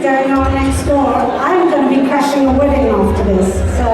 fundraising going on next door. I'm going to be crashing a wedding after this. So,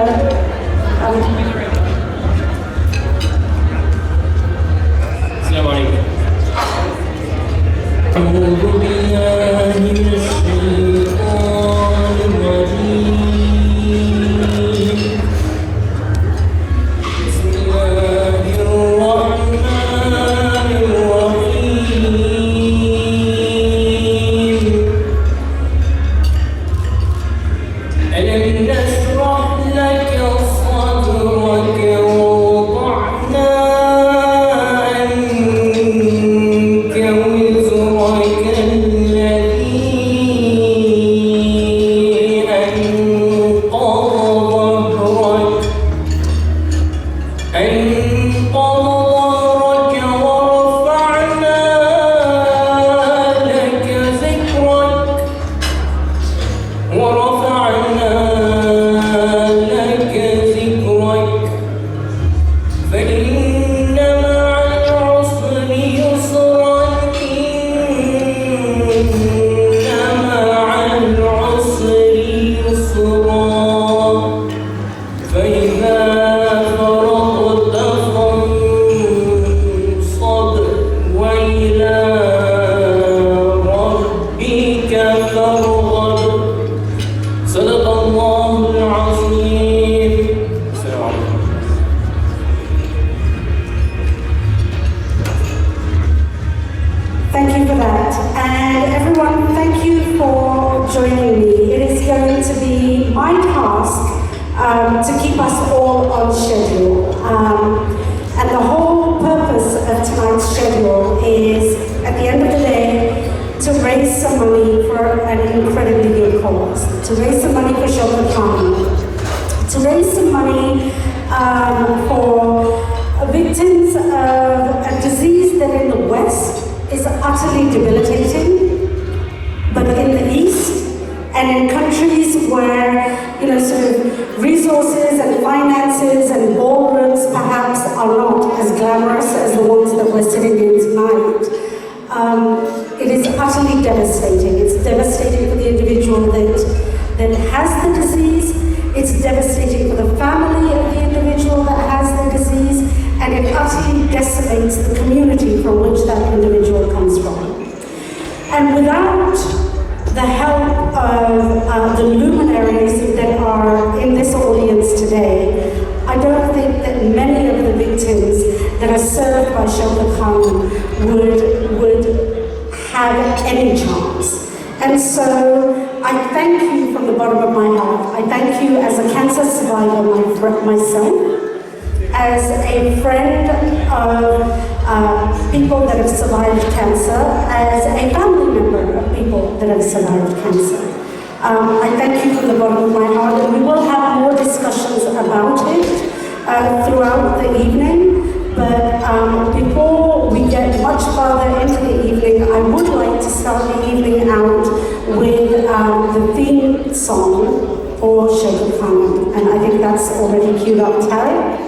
to raise some money for Shaukat, to raise some money for victims of a disease that in the West is utterly debilitating, but in the East and in countries where, sort of resources and finances and ballrooms perhaps are not as glamorous as the ones that we're sitting in tonight, it is utterly devastating. It's devastating for the individual that has the disease. It's devastating for the family of the individual that has the disease, and it utterly decimates the community from which that individual comes from. And without the help of the luminaries that are in this audience today, I don't think that many of the victims that are served by Shaukat would have any chance. And so I thank you from the bottom of my heart. I thank you as a cancer survivor myself, as a friend of people that have survived cancer, as a family member of people that have survived cancer. I thank you from the bottom of my heart, and we will have more discussions about it throughout the evening. But before we get much further into the evening, I would like to start the evening out with the theme song for Shaukat Khanum. And I think that's already queued up, Tarek.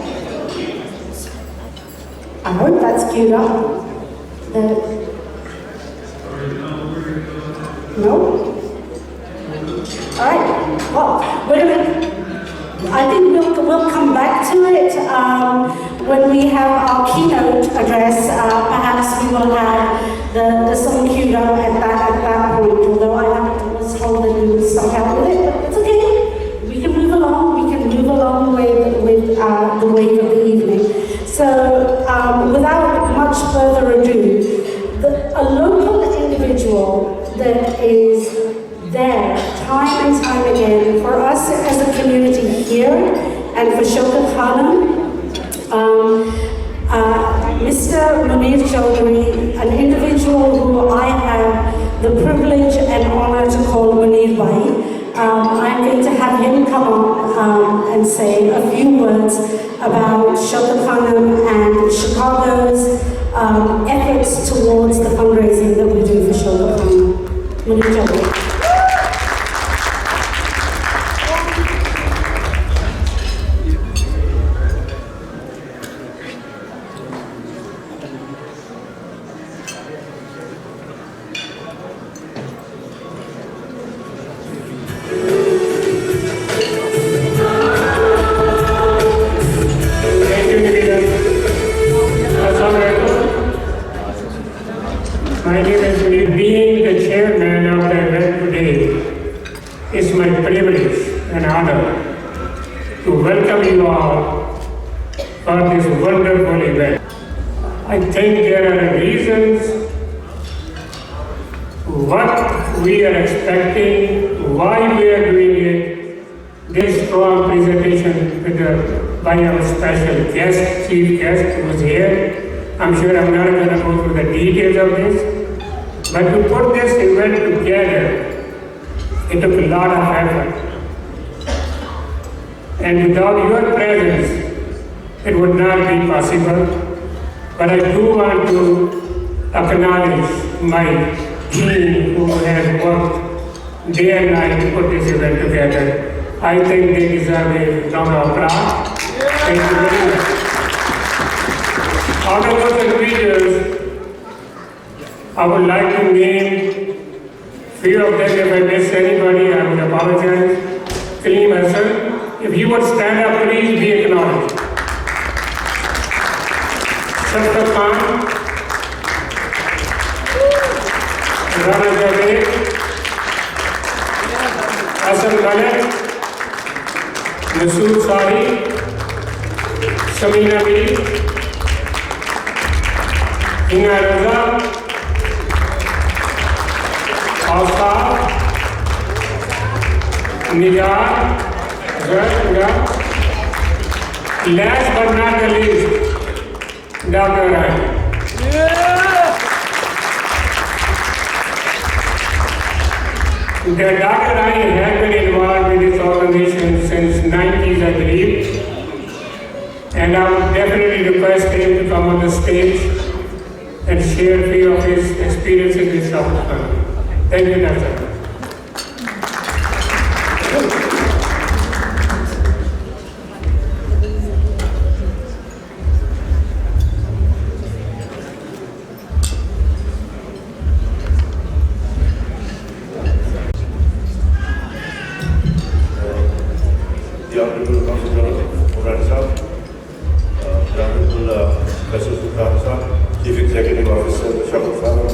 I hope that's queued up. No? All right. Well, I think we'll come back to it when we have our keynote address. Perhaps we will have the song queued up at that point, although I was told that we would start out with it, but it's okay. We can move along. We can move along with the wave of the evening. So without much further ado, a local individual that is there time and time again for us as a community here and for Shaukat Khanum, Mr. Munir Chaudhary, an individual who I have the privilege and honor to call Munir Bhai. I'm going to have him come on and say a few words about Shaukat Khanum and Chicago's efforts towards the fundraising that we do for Shaukat Khanum. Munir Chaudhary. My name is Lee. Being the chairman of the event today, it's my privilege and honor to welcome you all for this wonderful event. I think there are reasons what we are expecting, why we are doing it. This strong presentation by our special guest, chief guest who is here. I'm sure I'm not going to go through the details of this, but to put this event together, it took a lot of effort. And without your presence, it would not be possible. But I do want to acknowledge my team who has worked day and night to put this event together. I think they deserve a round of applause. Thank you very much. Out of those individuals, I would like to name few of them. If I miss anybody, I would apologize. Kaleem Hassan, if you would stand up, please be acknowledged. Shaukat Khan, Rana Javed, Hassan Malik, Masood Sari, Samina Bidi, Hina Raza, Aftab, Nigar, last but not the least, Dr. Rai. The Dr. Rai has been involved with this organization since 90s, I believe, and I would definitely request him to come on the stage and share a few of his experiences with Shaukat. Thank you, Dr. The Honorable Councillor the Honorable Professor Sultan, Chief Executive Officer Shaukat Khanum,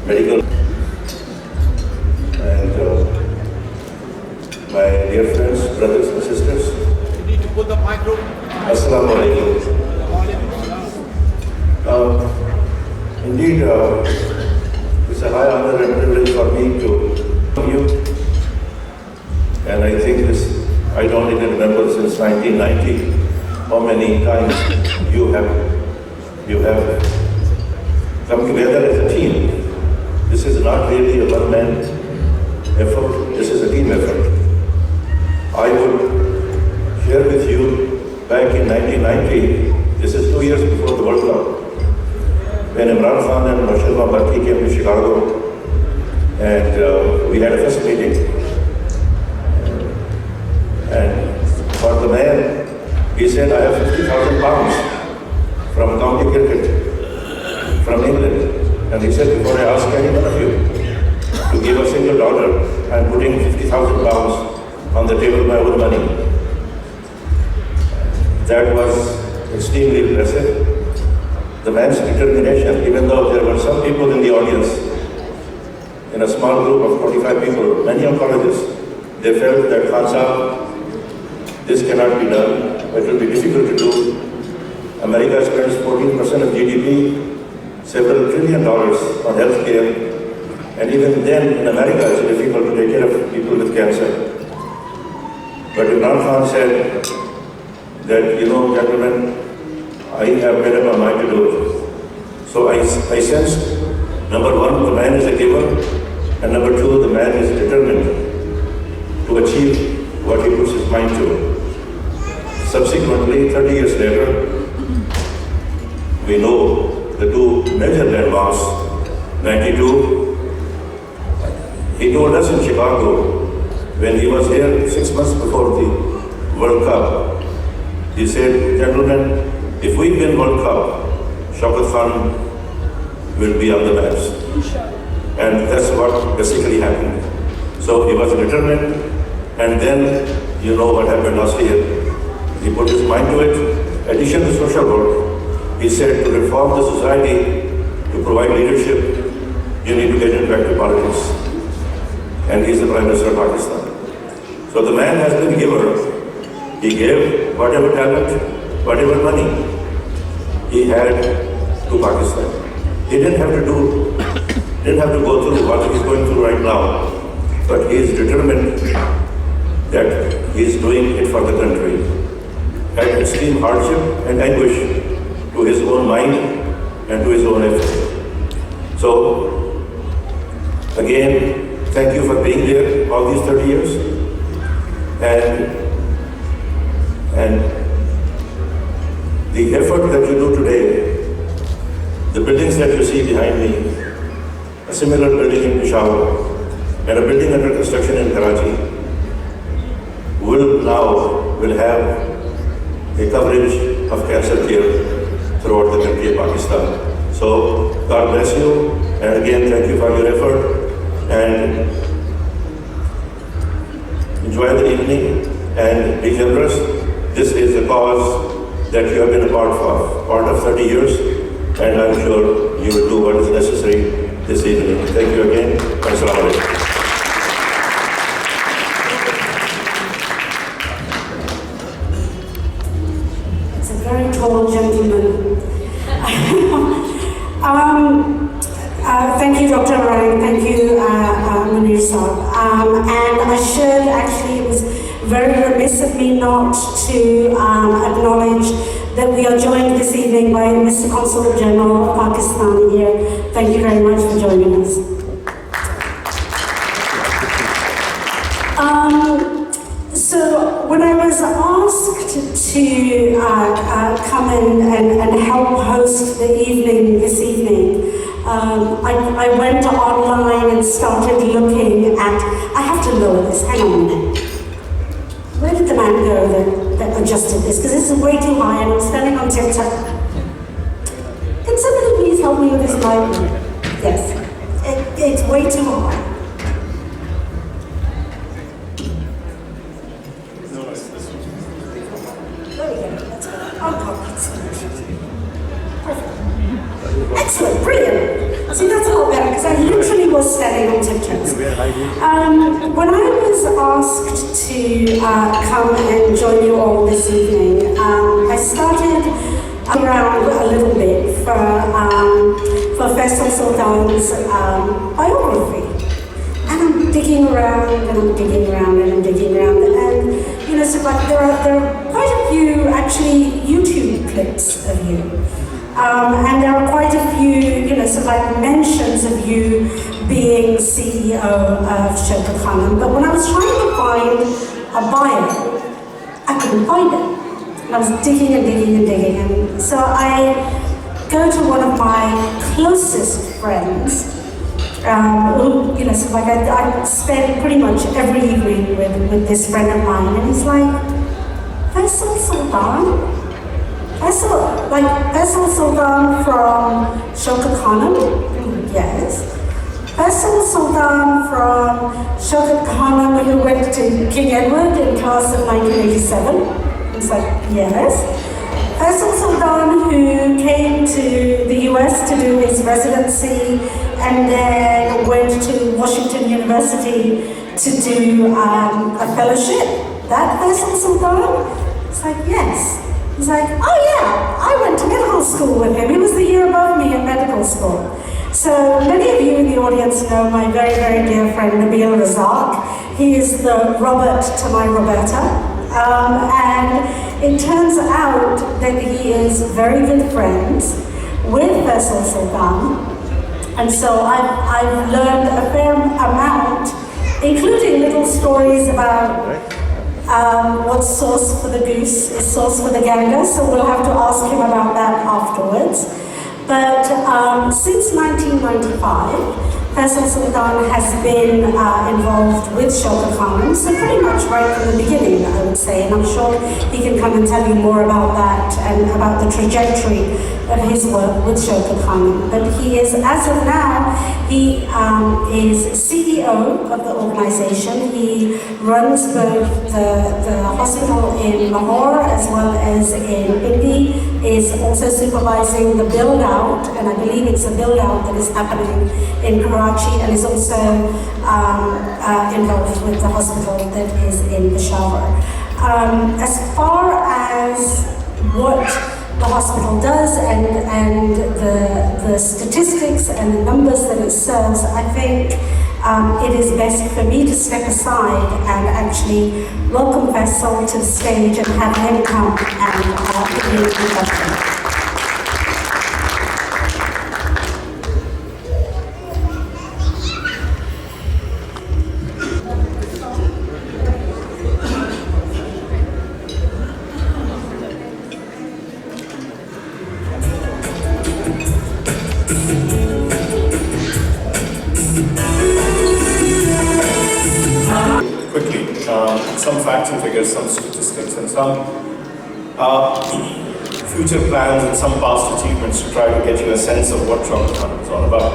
Medical, and my dear friends, brothers and sisters. You need to put the micro. Assalamu alaikum. Indeed, it's a high honor and privilege for me to know you. And I think this, I don't even remember since 1990 how many times you have come together as a team. This is not really a one-man effort, this is a team effort. I would share with you back in 1990, this is 2 years before the World Cup, when Imran Khan and Marshal Bharti came to Chicago, and we had a first meeting. And for the man, he said, I have 50,000 pounds from county cricket, from England. And he said, before I ask any one of you to give a single dollar, I'm putting 50,000 pounds on the table, my own money. That was extremely impressive. The man's determination, even though there were some people in the audience, in a small group of 45 people, many oncologists, they felt that Khan Sahib, this cannot be done, it will be difficult to do. America spends 14% of GDP, several $1 trillion on healthcare, and even then in America it's difficult to take care of people with cancer. But Imran Khan said that, gentlemen, I have made up my mind to do it. So I sensed, number one, the man is a giver, and number two, the man is determined to achieve what he puts his mind to. Subsequently, 30 years later, we know the two major landmarks. 92, he told us in Chicago, when he was here 6 months before the World Cup, he said, gentlemen, if we win World Cup, Shaukat Khan will be on the maps. And that's what basically happened. So he was determined, and then you know what happened last year. He put his mind to it. In addition to social work, he said to reform the society to provide leadership, you need to get into active politics. And he's the Prime Minister of Pakistan. So the man has been a giver. He gave whatever talent, whatever money he had to Pakistan. He didn't have to go through what he's going through right now, but he is determined that he is doing it for the country at extreme hardship and anguish to his own mind and to his own effort. So, again, thank you for being there all these 30 years. And the effort that you do today, the buildings that you see behind me, a similar building in Peshawar and a building under construction in Karachi, will have a coverage of cancer care throughout the country of Pakistan. So God bless you, and again thank you for your effort, and enjoy the evening and be generous. This is a cause that you have been a part of 30 years, and I'm sure you will do what is necessary this evening. Thank you again. Assalamu alaikum. It's a very tall gentleman. Thank you, Dr. Ryan. Thank you, Munir Saab. And I should actually, it was very remiss of me not to acknowledge that we are joined this evening by Mr. Consul General of Pakistan here. Thank you very much for joining us. So when I was asked to come in and help host the evening this evening, I went online and started looking at, I have to lower this, hang on a minute. Where did the man go that adjusted this? Because this is way too high and I'm standing on TikTok. Can somebody please help me with this mic? Yes, it's way too high. Excellent, brilliant. See, that's a lot better because I literally was standing on tiptoes. When I was asked to come and join you all this evening, I started around a little bit for Faisal Sultan's biography. And I'm digging around and I'm digging around and I'm digging around. And, you know, so like there are quite a few actually YouTube clips of you. And there are quite a few, you know, sort of like mentions of you being CEO of Shaukat Khanum. But when I was trying to find a bio, I couldn't find it. And I was digging and digging and digging. And so I go to one of my closest friends, who, you know, so like I spend pretty much every evening with this friend of mine. And he's like, Faisal Sultan? Faisal Sultan from Shaukat Khanum? Yes. Faisal Sultan from Shaukat Khanum who went to King Edward in class of 1987? It's like, yes. Faisal Sultan who came to the US to do his residency and then went to Washington University to do a fellowship? That Faisal Sultan? It's like, yes. He's like, oh yeah, I went to medical school with him. He was the year above me in medical school. So many of you in the audience know my very, very dear friend Nabil Razak. He is the Robert to my Roberta. And it turns out that he is very good friends with Faisal Sultan. And so I've learned a fair amount, including little stories about what's sauce for the goose is sauce for the gander, so we'll have to ask him about that afterwards. But since 1995, Faisal Sultan has been involved with Shaukat Khanum, so pretty much right from the beginning, I would say, and I'm sure he can come and tell you more about that and about the trajectory of his work with Shaukat Khanum. But he is, as of now, he is CEO of the organization. He runs both the hospital in Lahore as well as in Pindi, is also supervising the build out, and I believe it's a build out that is happening in Karachi, and is also involved with the hospital that is in Peshawar. As far as what the hospital does and the statistics and the numbers that it serves, I think it is best for me to step aside and actually welcome Faisal to the stage and have him come and give you an introduction. Some facts and figures, some statistics, and some future plans and some past achievements to try to get you a sense of what Shaukat Khanum is all about.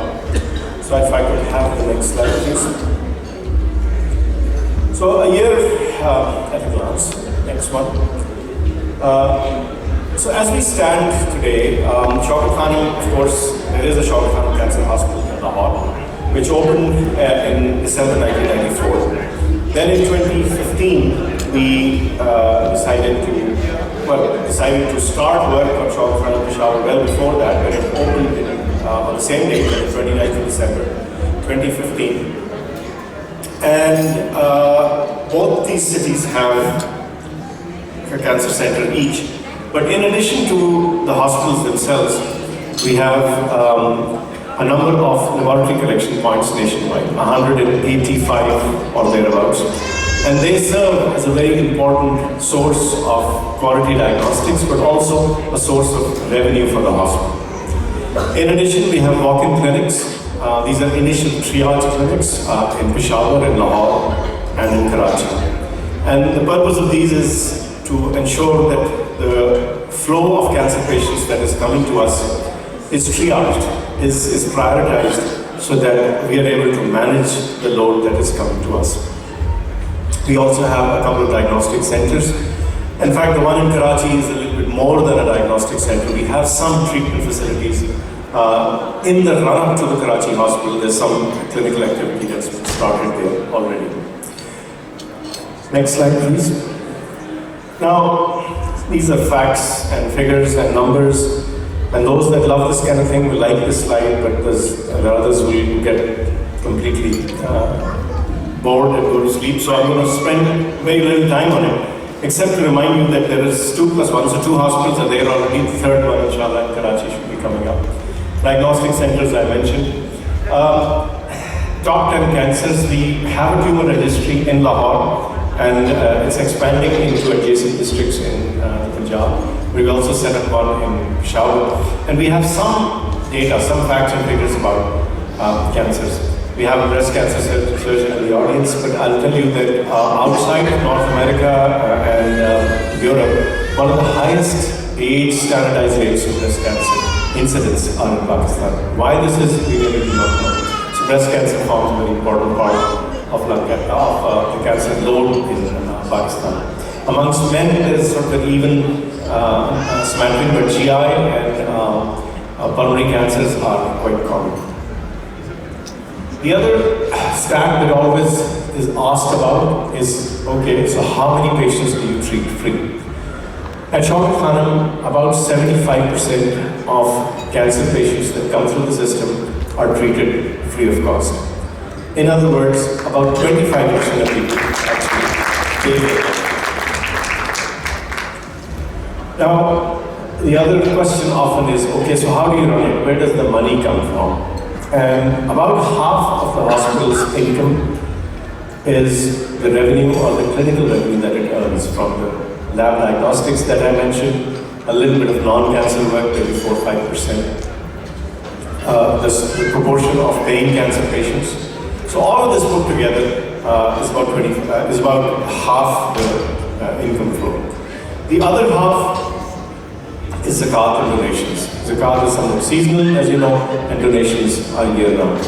So if I could have the next slide, please. So a year at a glance, next one. So as we stand today, Shaukat Khanum, of course, there is a Shaukat Khanum Cancer Hospital in Lahore, which opened in December 1994. Then in 2015, we decided to start work on Shaukat Khanum Peshawar well before that, when it opened on the same day, the 29th of December, 2015. And both these cities have a cancer center each. But in addition to the hospitals themselves, we have a number of laboratory collection points nationwide, 185 or thereabouts. And they serve as a very important source of quality diagnostics, but also a source of revenue for the hospital. In addition, we have walk-in clinics. These are initial triage clinics in Peshawar, in Lahore, and in Karachi. And the purpose of these is to ensure that the flow of cancer patients that is coming to us is triaged, is prioritized, so that we are able to manage the load that is coming to us. We also have a couple of diagnostic centers. In fact, the one in Karachi is a little bit more than a diagnostic center. We have some treatment facilities. In the run-up to the Karachi hospital, there's some clinical activity that's started there already. Next slide, please. Now, these are facts and figures and numbers. And those that love this kind of thing will like this slide, but there are others who will get completely bored and go to sleep. So I'm going to spend very little time on it, except to remind you that there is 2 + 1, so 2 hospitals are there already. The third one, inshallah, in Karachi should be coming up. Diagnostic centers I mentioned. Top 10 cancers, we have a tumor registry in Lahore, and it's expanding into adjacent districts in Punjab. We've also set up one in Peshawar, and we have some data, some facts and figures about cancers. We have a breast cancer surgeon in the audience, but I'll tell you that outside of North America and Europe, one of the highest age standardized rates of breast cancer incidents are in Pakistan. Why this is, we really do not know. So breast cancer forms a very important part of the cancer load in Pakistan. Amongst men, there's sort of an even smattering, but GI and pulmonary cancers are quite common. The other stat that always is asked about is, okay, so how many patients do you treat free? At Shaukat Khanum, about 75% of cancer patients that come through the system are treated free of cost. In other words, about 25% of people actually pay for it. Now, the other question often is, okay, so how do you run it? Where does the money come from? And about half of the hospital's income is the revenue or the clinical revenue that it earns from the lab diagnostics that I mentioned, a little bit of non-cancer work, maybe 4 or 5%. The proportion of paying cancer patients. So all of this put together is about half the income flow. The other half is zakat and donations. Zakat is somewhat seasonal, as you know, and donations are year-round.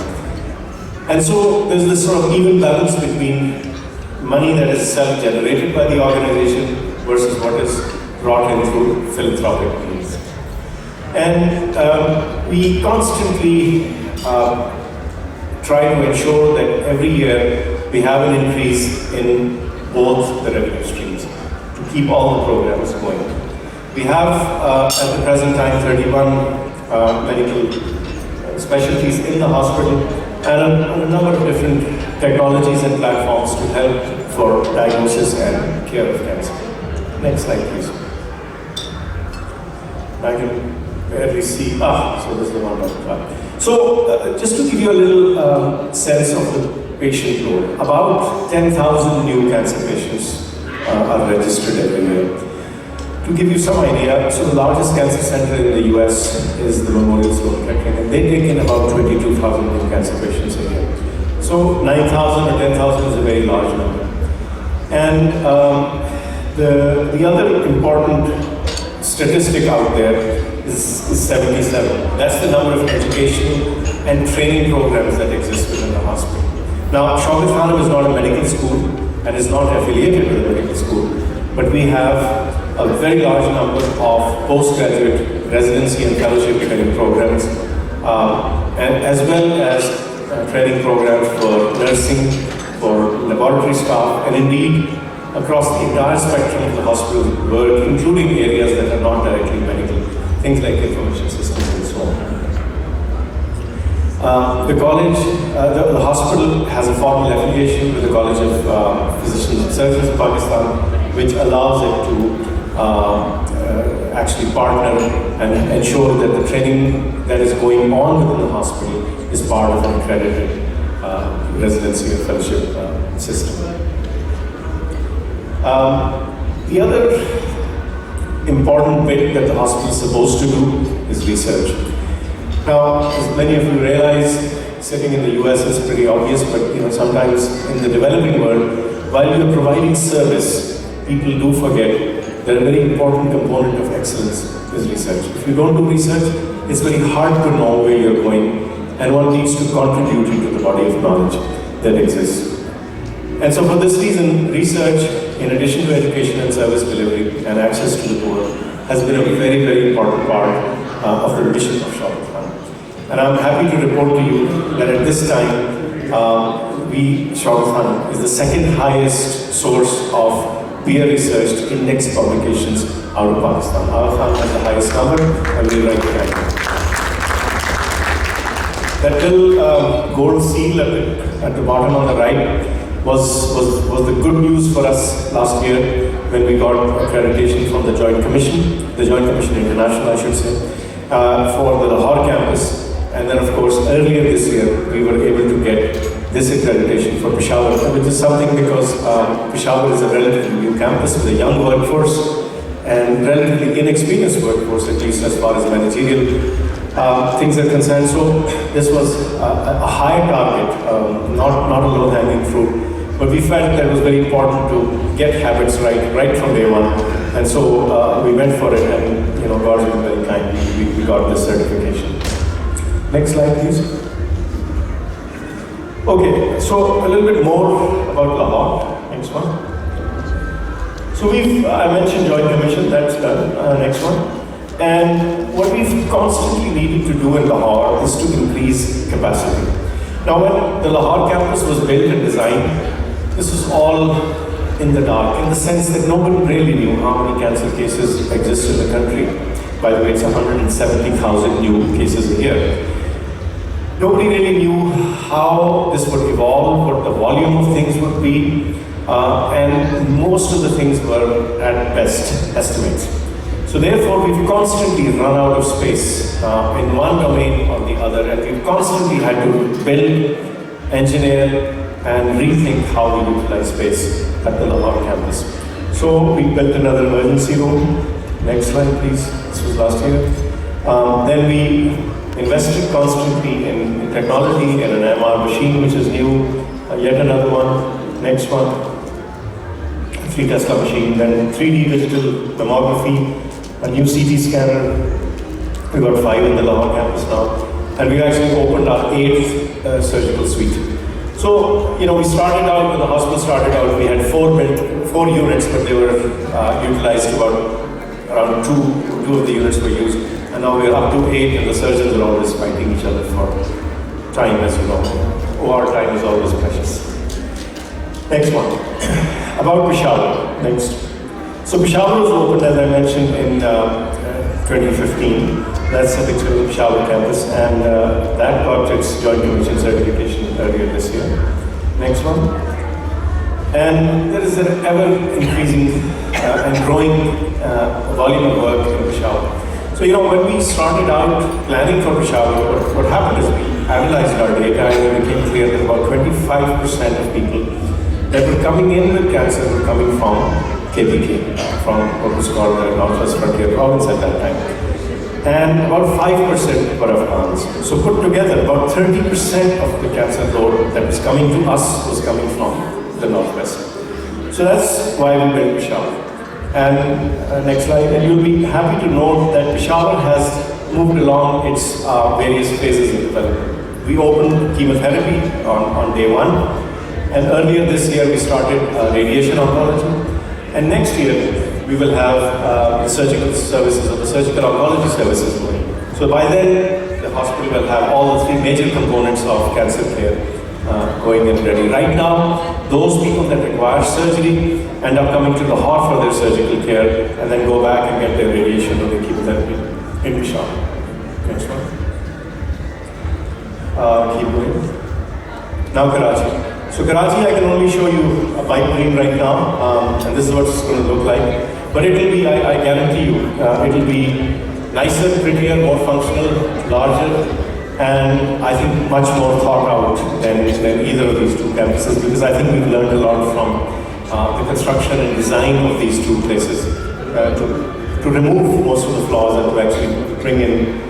And so there's this sort of even balance between money that is self-generated by the organization versus what is brought in through philanthropic means. And we constantly try to ensure that every year we have an increase in both the revenue streams to keep all the programs going. We have at the present time 31 medical specialties in the hospital and a number of different technologies and platforms to help for diagnosis and care of cancer. Next slide, please. I can barely see. So this is the one on top. So just to give you a little sense of the patient load, about 10,000 new cancer patients are registered every year. To give you some idea, so the largest cancer center in the US is the Memorial Sloan Kettering, and they take in about 22,000 new cancer patients a year. So 9,000 or 10,000 is a very large number. And the other important statistic out there is 77. That's the number of education and training programs that exist within the hospital. Now, Shaukat Khanum is not a medical school and is not affiliated with a medical school, but we have a very large number of postgraduate residency and fellowship training programs, and as well as training programs for nursing, for laboratory staff, and indeed across the entire spectrum of the hospital work, including areas that are not directly medical, things like information systems and so on. The college, the hospital has a formal affiliation with the College of Physicians and Surgeons of Pakistan, which allows it to actually partner and ensure that the training that is going on within the hospital is part of an accredited residency or fellowship system. The other important bit that the hospital is supposed to do is research. Now, as many of you realize, sitting in the US is pretty obvious, but sometimes in the developing world, while we are providing service, people do forget that a very important component of excellence is research. If you don't do research, it's very hard to know where you're going, and one needs to contribute into the body of knowledge that exists. And so for this reason, research, in addition to education and service delivery and access to the poor, has been a very, very important part of the mission of Shaukat Khanum. And I'm happy to report to you that at this time, Shaukat Khanum is the second highest source of peer-researched index publications out of Pakistan. Our fund has the highest number, and we're right behind it. That little gold seal at the bottom on the right was the good news for us last year when we got accreditation from the Joint Commission International, I should say, for the Lahore campus. And then, of course, earlier this year, we were able to get this accreditation for Peshawar, which is something because Peshawar is a relatively new campus with a young workforce and relatively inexperienced workforce, at least as far as managerial things are concerned. So this was a high target, not a low-hanging fruit. But we felt that it was very important to get habits right from day one. And so we went for it, and God's been very kind. We got this certification. Next slide, please. Okay, so a little bit more about Lahore. Next one. So I mentioned Joint Commission, that's done. Next one. And what we've constantly needed to do in Lahore is to increase capacity. Now, when the Lahore campus was built and designed, this was all in the dark, in the sense that nobody really knew how many cancer cases exist in the country. By the way, it's 170,000 new cases a year. Nobody really knew how this would evolve, what the volume of things would be, and most of the things were at best estimates. So therefore, we've constantly run out of space in one domain or the other, and we've constantly had to build, engineer, and rethink how we utilize space at the Lahore campus. So we built another emergency room. Next slide, please. This was last year. Then we invested constantly in technology, in an MR machine, which is new. Yet another one. Next one. 3 Tesla machine. Then 3D digital mammography, a new CT scanner, We've got 5 in the Lahore campus now, and we actually opened our 8th surgical suite. So, we started out, when the hospital started out, we had 4 units, but they were utilized around two of the units were used. And now we're up to 8, and the surgeons are always fighting each other for time, as you know. OR time is always precious. Next one. About Peshawar. Next. So Peshawar was opened, as I mentioned, in 2015. That's a picture of the Peshawar campus, and that got its Joint Commission certification earlier this year. Next one. And there is an ever-increasing and growing volume of work in Peshawar. So, when we started out planning for Peshawar, what happened is we analyzed our data, and it became clear that about 25% of people that were coming in with cancer were coming from KPK, from what was called the Northwest Frontier Province at that time. And about 5% were Afghans. So put together, about 30% of the cancer load that was coming to us was coming from the Northwest. So that's why we built Peshawar. And next slide, and you'll be happy to note that Peshawar has moved along its various phases of development. We opened chemotherapy on day 1, and earlier this year we started radiation oncology, and next year we will have the surgical services or the surgical oncology services going. So by then, the hospital will have all the 3 major components of cancer care going and ready. Right now, those people that require surgery end up coming to Lahore for their surgical care and then go back and get their radiation or their chemotherapy in Peshawar. Next one. Keep going. Now Karachi. So Karachi, I can only show you a pipe dream right now, and this is what it's going to look like. But it will be, I guarantee you, it will be nicer, prettier, more functional, larger, and I think much more thought out than either of these 2 campuses, because I think we've learned a lot from the construction and design of these 2 places to remove most of the flaws and to actually bring in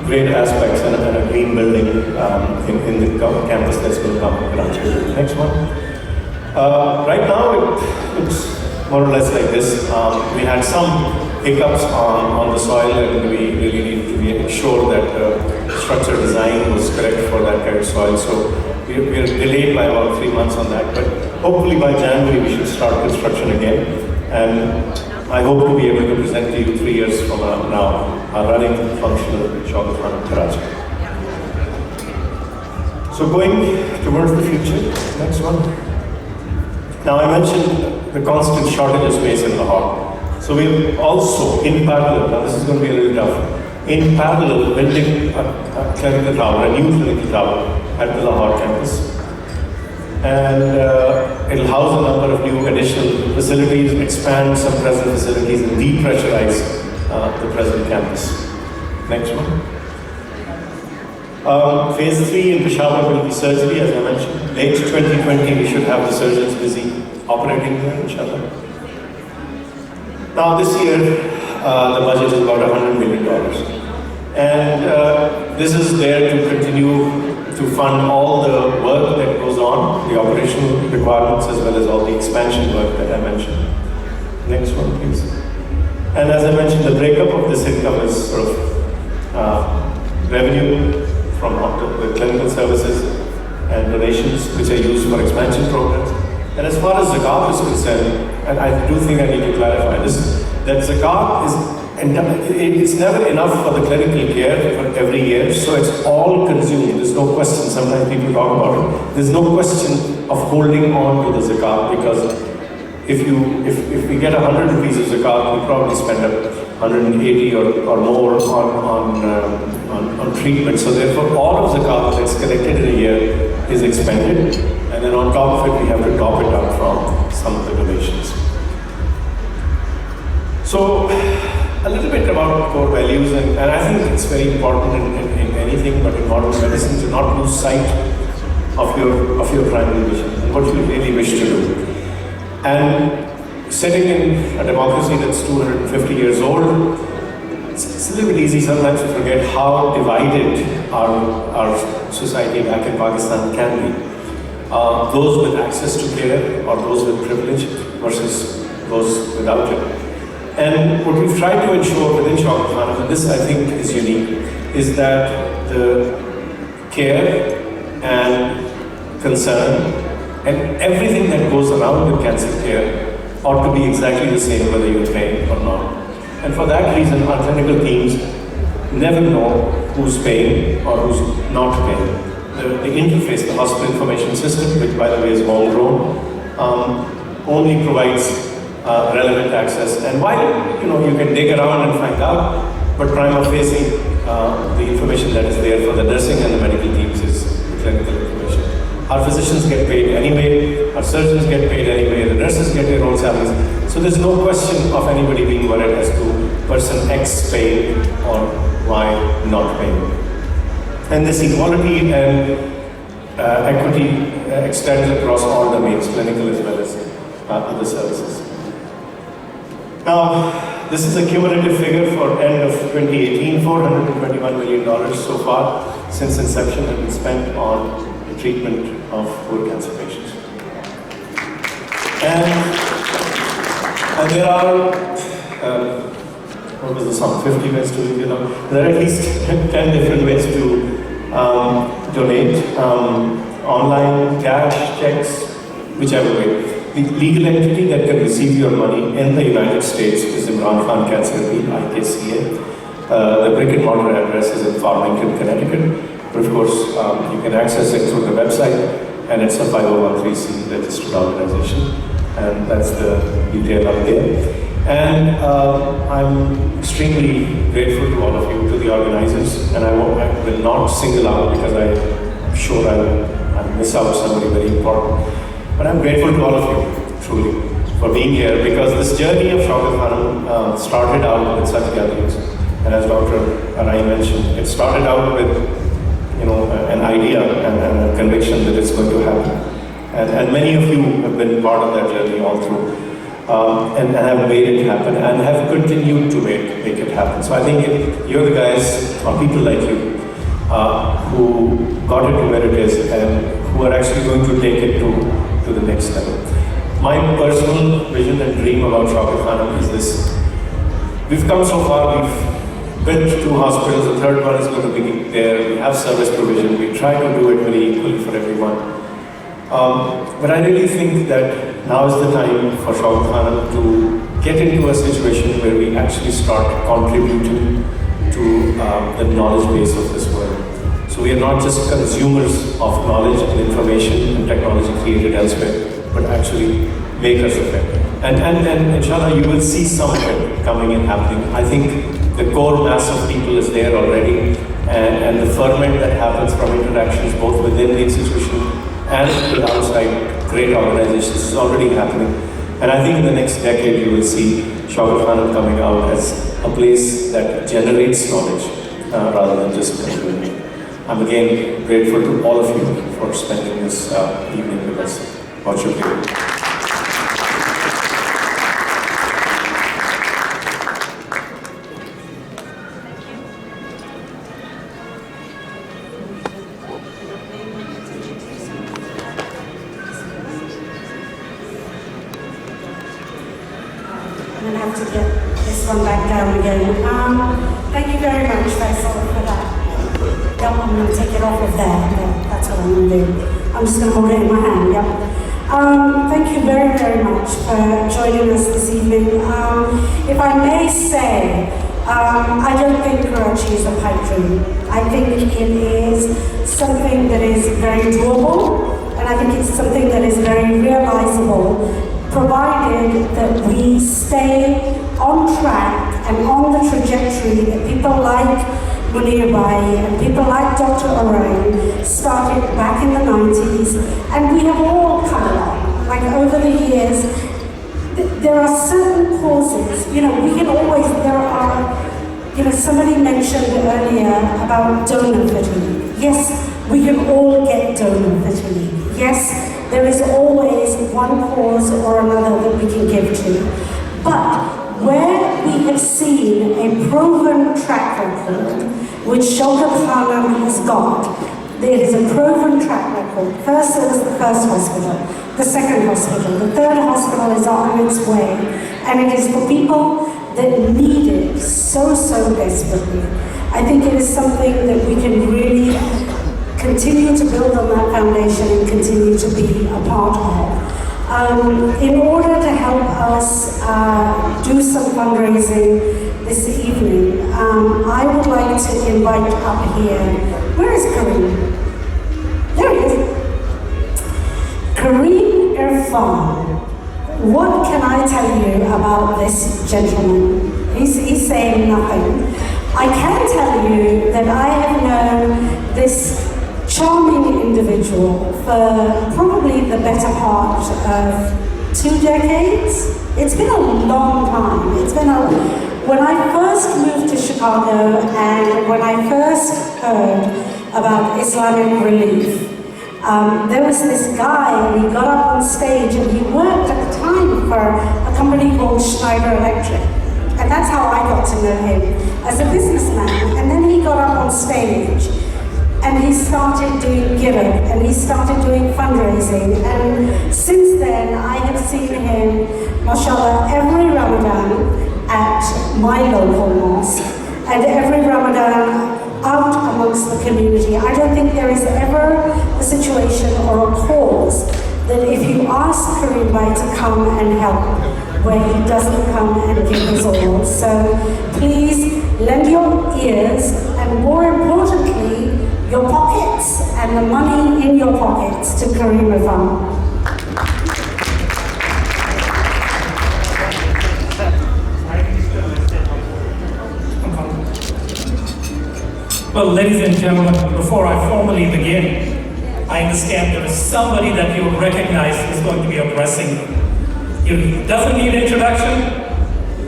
great aspects and a green building in the campus that's going to come in Karachi. Next one. Right now it looks more or less like this. We had some hiccups on the soil, and we really needed to be sure that structure design was correct for that kind of soil. So we are delayed by about 3 months on that, but hopefully by January we should start construction again. And I hope to be able to present to you 3 years from now a running functional Shaukat Karachi. So going towards the future, next one. Now I mentioned the constant shortage of space in Lahore. So we're also in parallel, now this is going to be a little tough, in parallel building a clinical tower, a new clinical tower at the Lahore campus. And it'll house a number of new additional facilities, expand some present facilities, and depressurize the present campus. Next one. Phase 3 in Peshawar will be surgery, as I mentioned. Late 2020, we should have the surgeons busy operating there, inshallah. Now this year, the budget is about $100 million. And this is there to continue to fund all the work that goes on, the operational requirements, as well as all the expansion work that I mentioned. Next one, please. And as I mentioned, the breakup of this income is sort of revenue from the clinical services and donations which are used for expansion programs. And as far as zakat is concerned, and I do think I need to clarify this, that zakat it's never enough for the clinical care for every year, so it's all consumed. There's no question. Sometimes people talk about it. There's no question of holding on to the zakat, because if we get 100 rupees of zakat, we probably spend 180 or more on treatment. So therefore, all of zakat that's collected in a year is expended, and then on top of it, we have to top it up from some of the donations. So, a little bit about core values, and I think it's very important in anything, but in modern medicine, to not lose sight of your primary vision and what you really wish to do. And sitting in a democracy that's 250 years old, it's a little bit easy sometimes to forget how divided our society back in Pakistan can be. Those with access to care, or those with privilege, versus those without it. And what we've tried to ensure within Shaukat Khanum, and this I think is unique, is that the care and concern and everything that goes around with cancer care ought to be exactly the same whether you're paying or not. And for that reason, our clinical teams never know who's paying or who's not paying. The interface, the hospital information system, which by the way is homegrown, only provides relevant access. And while you can dig around and find out, but prima facie, the information that is there for the nursing and the medical teams is the clinical information. Our physicians get paid anyway, our surgeons get paid anyway, the nurses get their own salaries. So there's no question of anybody being worried as to person X paying or Y not paying. And this equality and equity extends across all domains, clinical as well as other services. Now, this is a cumulative figure for end of 2018, $421 million so far since inception has been spent on the treatment of poor cancer patients. And there are, what was the sum, 50 ways to, there are at least 10 different ways to donate, online, cash, checks, whichever way. The legal entity that can receive your money in the United States is Imran Khan Cancer Appeal, IKCA. The brick and mortar address is in Farmington, Connecticut. But of course, you can access it through the website, and it's a 501(c) registered organization. And that's the detail up there. And I'm extremely grateful to all of you, to the organizers, and I will not single out because I'm sure I'll miss out somebody very important. But I'm grateful to all of you, truly, for being here, because this journey of Shaukat Khanum started out with such gatherings. And as Dr. Arai mentioned, it started out with an idea and a conviction that it's going to happen. And many of you have been part of that journey all through. And have made it happen and have continued to make it happen. So I think you're the guys, or people like you, who got it to where it is and who are actually going to take it to the next level. My personal vision and dream about Shaukat Khanum is this. We've come so far, we've built 2 hospitals, the third one is going to be there, we have service provision, we try to do it very equally for everyone. But I really think that now is the time for Shaukat Khanum to get into a situation where we actually start contributing to the knowledge base of this world. So we are not just consumers of knowledge and information and technology created elsewhere, but actually makers of it. And inshallah, you will see some of it coming and happening. I think the core mass of people is there already, and the ferment that happens from interactions both within the institution and with outside great organizations is already happening. And I think in the next decade you will see Shaukat Khanum coming out as a place that generates knowledge rather than just consuming it. I'm again grateful to all of you for spending this evening with us. Watch your video. I'm going to have to get this one back down again. Thank you very much, Faisal, for that. Yep, I'm going to take it off of there. Yeah, that's what I'm going to do. I'm just going to hold it in my hand, yep. Thank you very, very much for joining us this evening. If I may say, I don't think Karachi is a pipe dream. I think it is something that is very doable, and I think it's something that is very realizable, provided that we stay on track and on the trajectory that people like Munir Bai and people like Dr. Arai started back in the 90s, and we have all come along. Like over the years, there are certain causes, we can always, somebody mentioned earlier about donor fatigue. Yes, we can all get donor fatigue. Yes, there is always one cause or another that we can give to. But where we have seen a proven track record, which Shaukat Khanum has got, there is a proven track record. First, it was the first hospital, the second hospital, the third hospital is on its way, and it is for people that need it so desperately. I think it is something that we can really continue to build on that foundation and continue to be a part of. In order to help us do some fundraising this evening, I would like to invite up here, where is Kareem? There he is. Kareem Irfan. What can I tell you about this gentleman? He's saying nothing. I can tell you that I have known this charming individual for probably the better part of 2 decades. It's been a long time. When I first moved to Chicago and when I first heard about Islamic Relief, there was this guy, and he got up on stage, and he worked at the time for a company called Schneider Electric. And that's how I got to know him, as a businessman. And then he got up on stage, and he started doing giving, and he started doing fundraising. And since then, I have seen him, mashallah, every Ramadan at my local mosque, and every Ramadan out amongst the community. I don't think there is ever a situation or a cause that if you ask Kareem Bhai to come and help, where he doesn't come and give his all. So please lend your ears, and more importantly, your pockets and the money in your pockets to Kareem Bhai. Well, ladies and gentlemen, before I formally begin, I understand there is somebody that you recognize is going to be addressing you. He doesn't need introduction.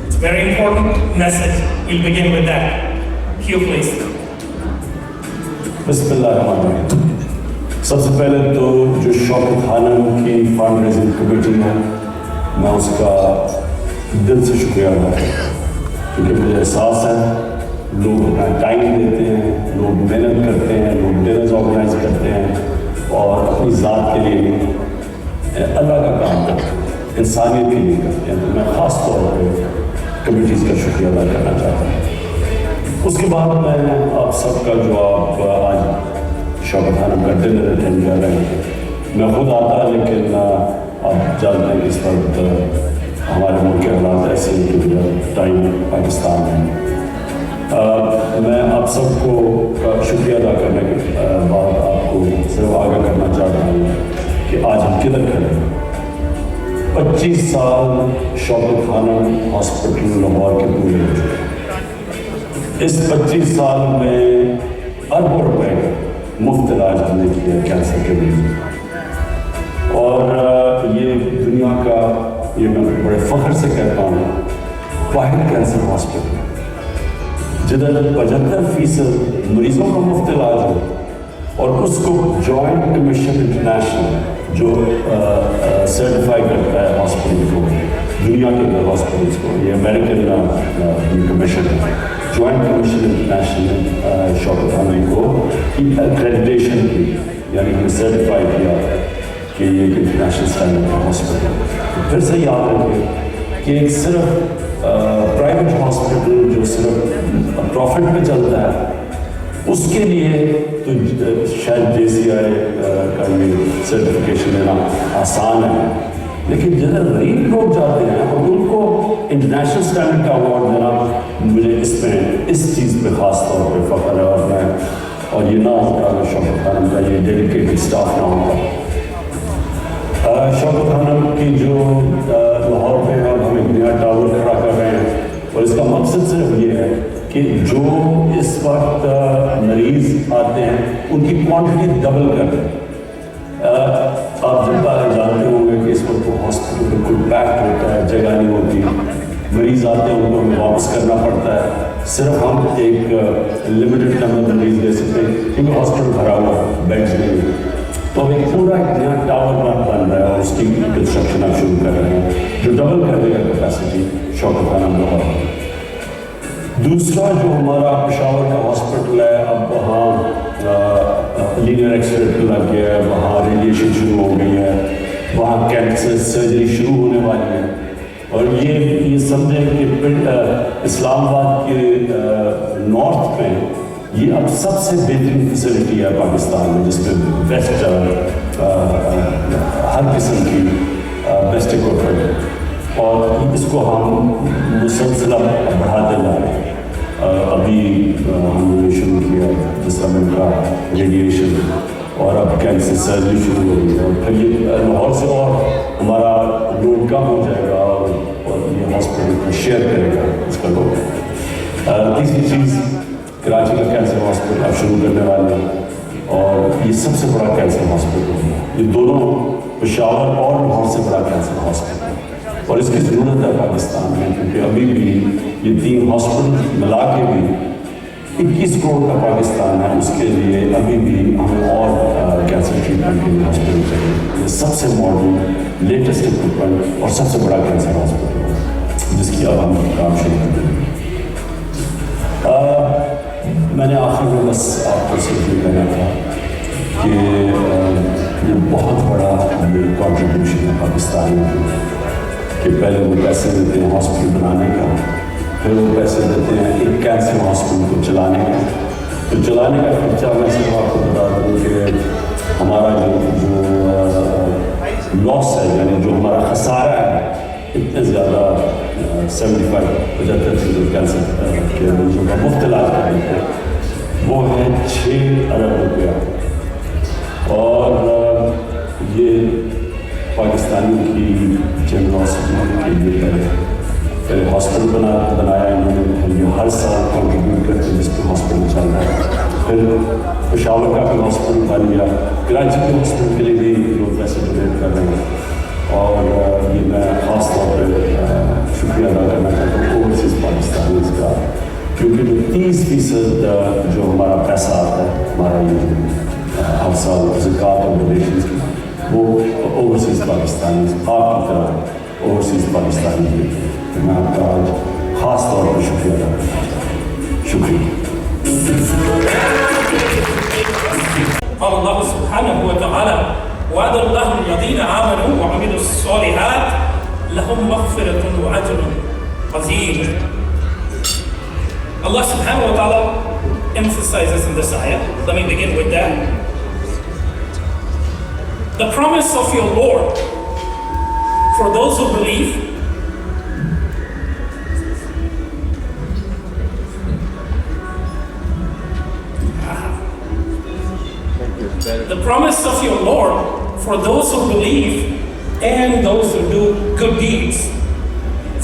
It's a very important message. We'll begin with that. Cue, please. बिस्मिल्लाहिर्रहमानिर्रहीम। सबसे पहले तो जो शौकत खानम की fund raising committee है, मैं उसका दिल से शुक्रिया अदा करता हूँ, क्योंकि मुझे एहसास है लोग अपना टाइम देते हैं, लोग मेहनत करते हैं, लोग डिनर्स ऑर्गेनाइज करते हैं और अपनी ज़ात के लिए अल्लाह का काम करते हैं, इंसानियत के लिए करते हैं। तो मैं ख़ास तौर पर कमेटीज़ का शुक्रिया अदा करना चाहता हूँ। उसके बाद मैं आप सबका जो आप आज शौकत खानम का डिनर अटेंड कर रहे हैं, मैं खुद आता, लेकिन आप जानते हैं कि इस वक्त हमारे मुल्क के हालात ऐसे हैं कि टाइम पाकिस्तान में। मैं आप सबको शुक्रिया अदा करने के बाद आपको सिर्फ आगाह करना चाहता हूँ कि आज हम किधर खड़े हैं। 25 साल शौकत खानम हॉस्पिटल लाहौर के पूरे हो चुके हैं। इस 25 साल में अरबों रुपए मुफ्त इलाज हमने किया कैंसर के मरीजों, और ये दुनिया का, ये मैं बड़े फ़ख्र से कहता हूँ, वाहिद कैंसर हॉस्पिटल जिधर 75% मरीजों का मुफ्त इलाज हो, और उसको जॉइंट कमीशन इंटरनेशनल जो सर्टिफाई करता है हॉस्पिटल को, दुनिया के अंदर हॉस्पिटल्स को, ये अमेरिकन कमीशन है, joint commission international Shaukat Khanum को एक्रेडिटेशन की, यानी हमें सर्टिफाई किया कि ये एक इंटरनेशनल स्टैंडर्ड का हॉस्पिटल। तो फिर से याद रखें कि एक सिर्फ प्राइवेट हॉस्पिटल जो सिर्फ प्रॉफिट पे चलता है, उसके लिए तो शायद JCI का ये सर्टिफिकेशन लेना आसान है, लेकिन जिधर गरीब लोग जाते हैं और उनको इंटरनेशनल स्टैंडर्ड का अवार्ड देना, मुझे इसमें इस चीज़ पे ख़ास तौर पे फ़ख्र है। और ये ना होता शौकत खानम का ये डेडिकेटेड स्टाफ ना होता। शौकत खानम की जो लाहौर पे अब हम एक नया टावर खड़ा कर रहे हैं, और इसका मकसद सिर्फ ये है कि जो इस वक्त मरीज़ आते हैं उनकी क्वांटिटी डबल कर दें। आप जब जानते होंगे कि इस वक्त हॉस्पिटल बिल्कुल पैक्ड होता है, जगह नहीं होती, मरीज़ आते हैं उनको हमें वापस करना पड़ता है। सिर्फ हम एक लिमिटेड नंबर मरीज़ दे सकते हैं क्योंकि हॉस्पिटल भरा हुआ है, बेड्स नहीं। तो अब एक पूरा एक नया टावर बन रहा है और उसकी कंस्ट्रक्शन आप शुरू कर रहे हैं जो डबल कर देगा कैपेसिटी शौकत खानम लाहौर। दूसरा जो हमारा पेशावर का हॉस्पिटल है, अब वहाँ लीनियर एक्सीलेटर लग गया है, वहाँ रेडिएशन शुरू हो गई है, वहाँ कैंसर सर्जरी शुरू होने वाली है, اور یہ سمجھیں کہ اسلام آباد کے نارتھ میں یہ اب سب سے بہترین فیسلٹی ہے پاکستان میں، جس میں بیسٹ ہر قسم کی بیسٹ اکوپمنٹ، اور اس کو ہم مسلسل بڑھاتے جا رہے ہیں۔ ابھی ہم نے شروع کیا جس طرح میں کہا ریڈیشن، اور اب کینسر سرجری شروع ہو گئی ہے، اور پھر یہ لاہور سے اور ہمارا لوڈ کم ہو جائے گا، اور یہ ہاسپٹل شیئر کرے گا اس کا لوگ۔ تیسری چیز، کراچی کا کینسر ہاسپٹل اب شروع کرنے والے ہیں، اور یہ سب سے بڑا کینسر ہاسپٹل ہے۔ یہ دونوں پشاور اور لاہور سے بڑا کینسر ہاسپٹل ہے، اور اس کی ضرورت ہے پاکستان میں، کیونکہ ابھی بھی یہ 3 ہاسپٹل ملا کے بھی 21 کروڑ کا پاکستان ہے، اس کے لیے ابھی بھی ہمیں اور کینسر ٹریٹمنٹ کے لیے ہاسپٹل چاہیے۔ یہ سب سے ماڈرن لیٹسٹ اکوپمنٹ اور سب سے بڑا کینسر ہاسپٹل ہے، جس کی اب ہم کام شروع کر دیں گے۔ میں نے آخر میں بس آپ کو صرف یہ کہنا تھا کہ یہ بہت بڑا کنٹریبیوشن ہے پاکستانیوں کو، کہ پہلے وہ پیسے دیتے ہیں ہاسپٹل بنانے کا، پھر وہ پیسے دیتے ہیں ایک کینسر ہاسپٹل کو چلانے کا۔ تو چلانے کا خرچہ میں صرف آپ کو بتا دوں کہ ہمارا جو لاس ہے، یعنی جو ہمارا خسارہ ہے، اتنے زیادہ 75-75% کینسر کے مریضوں کا مفت علاج کرنے کو، وہ ہے 6 ارب روپیہ، اور یہ پاکستانیوں کی جنراسٹی کے لیے پھر ہاسپٹل بنایا انہوں نے، یہ ہر سال کنٹریبیوٹ کرتے ہیں جس پہ ہاسپٹل چل رہا ہے۔ پھر پشاور کا بھی ہاسپٹل بن گیا، کراچی کے ہاسپٹل کے لیے بھی لوگ پیسے ڈونیٹ کر رہے ہیں، اور یہ میں خاص طور پہ شکریہ ادا کرنا چاہتا ہوں اوورسیز پاکستانیز کا، کیونکہ جو 30% جو ہمارا پیسہ آتا ہے ہمارا یہ ہر سال زکوٰۃ اور ڈونیشنز کی، وہ اوورسیز پاکستانیز آپ کی طرح اوورسیز پاکستانی دیتے ہیں۔ میں آپ کا آج خاص طور پر شکریہ ادا کرنا چاہتا ہوں۔ شکریہ۔ قال الله سبحانه وتعالى: وعد الله الذين آمنوا وعملوا الصالحات لهم مغفرة وأجر عظيم. Allah subhanahu wa ta'ala emphasizes in this ayah. Let me begin with that. The promise of your Lord for those who believe the promise of your Lord for those who believe and those who do good deeds.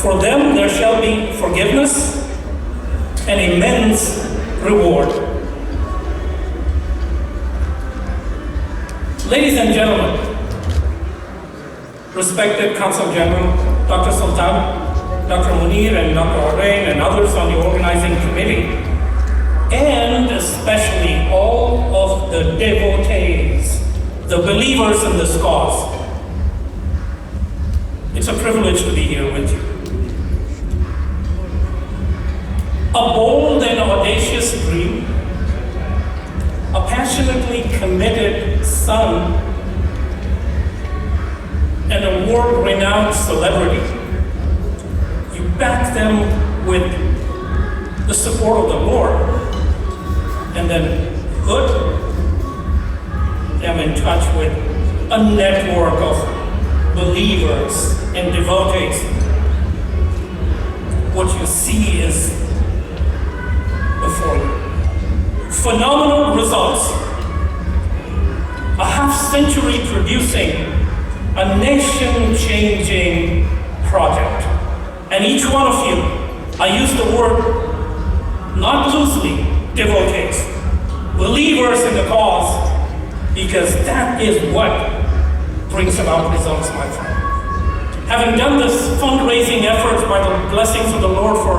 For them there shall be forgiveness and immense reward. Ladies and gentlemen, respected Consul General, Dr. Sultan, Dr. Munir and Dr. Arain and others on the organizing committee, and especially all of the devotees, the believers in this cause. It's a privilege to be here with you. A bold and audacious dream, a passionately committed son, and a world-renowned celebrity. You back them with the support of the Lord, and then put them in touch with a network of believers and devotees. What you see is before you. Phenomenal results. A half century producing a nation-changing project. And each one of you, I use the word not loosely, devotees, believers in the cause, because that is what brings about results, my friend. Having done this fundraising effort by the blessings of the Lord for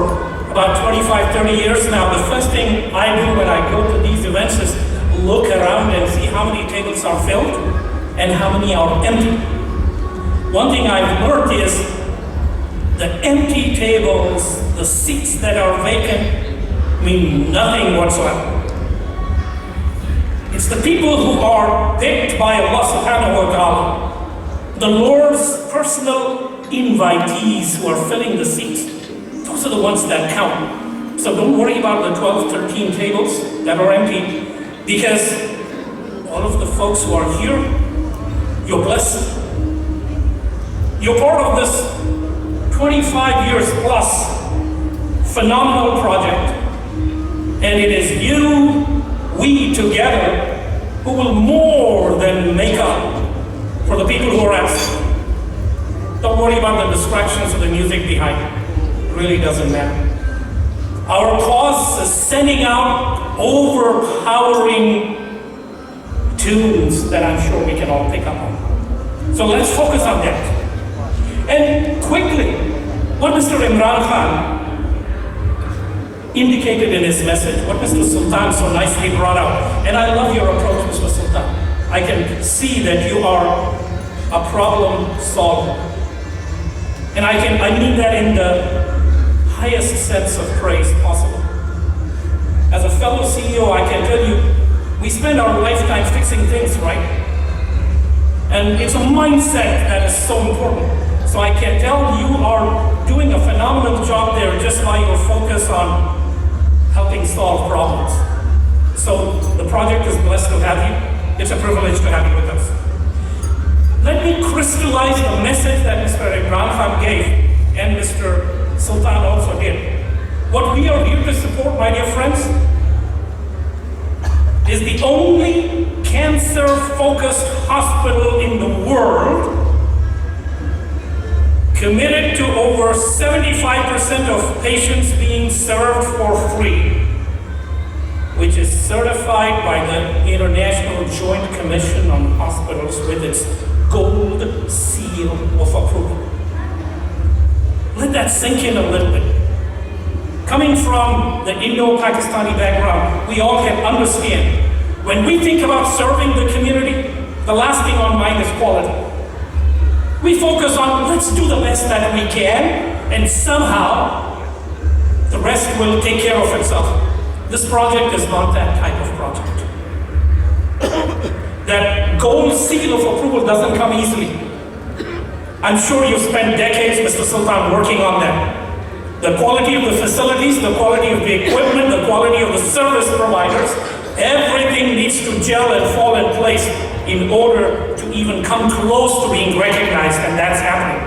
about 25-30 years now, the first thing I do when I go to these events is look around and see how many tables are filled and how many are empty. One thing I've learned is the empty tables, the seats that are vacant, mean nothing whatsoever. It's the people who are picked by Allah subhanahu wa ta'ala, the Lord's personal invitees who are filling the seats. Those are the ones that count. So don't worry about the 12, 13 tables that are empty, because all of the folks who are here, you're blessed. You're part of this 25 years plus phenomenal project. And it is you, we together, who will more than make up for the people who are absent. Don't worry about the distractions of the music behind. It really doesn't matter. Our cause is sending out overpowering tunes that I'm sure we can all pick up on. So let's focus on that. And quickly, what Mr. Imran Khan indicated in his message, what Mr. Sultan so nicely brought out. And I love your approach, Mr. Sultan. I can see that you are a problem solver. And I mean that in the highest sense of praise possible. As a fellow CEO, I can tell you, we spend our lifetime fixing things, right? And it's a mindset that is so important. So I can tell you are doing a phenomenal job there just by your focus on helping solve problems. So the project is blessed to have you. It's a privilege to have you with us. Let me crystallize the message that Mr. Imran Khan gave, and Mr. Sultan also did. What we are here to support, my dear friends, is the only cancer-focused hospital in the world committed to over 75% of patients being served for free, which is certified by the International Joint Commission on Hospitals with its gold seal of approval. Let that sink in a little bit. Coming from the Indo-Pakistani background, we all can understand, when we think about serving the community, the last thing on mind is quality. We focus on, let's do the best that we can, and somehow the rest will take care of itself. This project is not that type of project. That gold seal of approval doesn't come easily. I'm sure you've spent decades, Mr. Sultan, working on that. The quality of the facilities, the quality of the equipment, the quality of the service providers, everything needs to gel and fall in place in order to even come close to being recognized, and that's happening.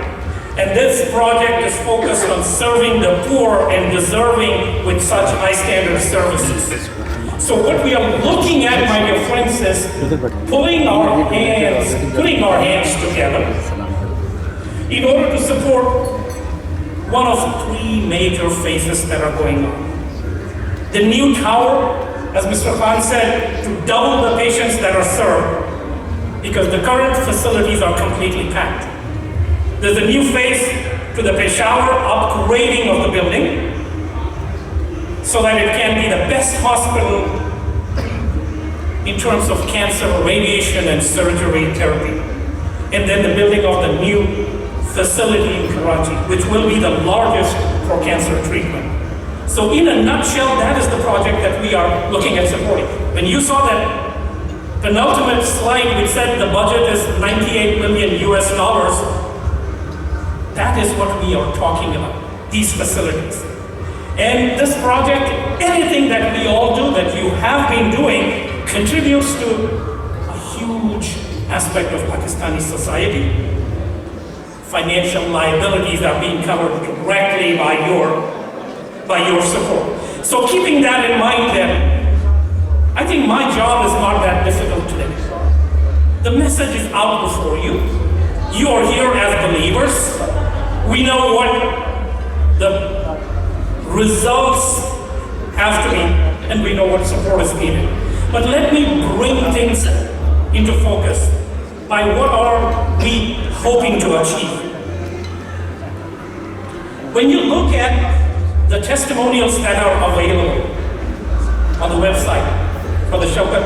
And this project is focused on serving the poor and deserving with such high standard services. So what we are looking at, my dear friends, is putting our hands together in order to support one of three major phases that are going on. The new tower, as Mr. Khan said, to double the patients that are served, because the current facilities are completely packed. There's a new phase to the Peshawar upgrading of the building so that it can be the best hospital in terms of cancer, radiation, and surgery therapy. And then the building of the new facility in Karachi, which will be the largest for cancer treatment. So in a nutshell, that is the project that we are looking at supporting. When you saw that penultimate slide which said the budget is $98 million US, that is what we are talking about, these facilities. And this project, anything that we all do, that you have been doing, contributes to a huge aspect of Pakistani society. Financial liabilities are being covered directly by your support. So keeping that in mind then, I think my job is not that difficult today. The message is out before you. You are here as believers. We know what the results have to be, and we know what support is needed. But let me bring things into focus by what are we hoping to achieve. When you look at the testimonials that are available on the website for the Shaukat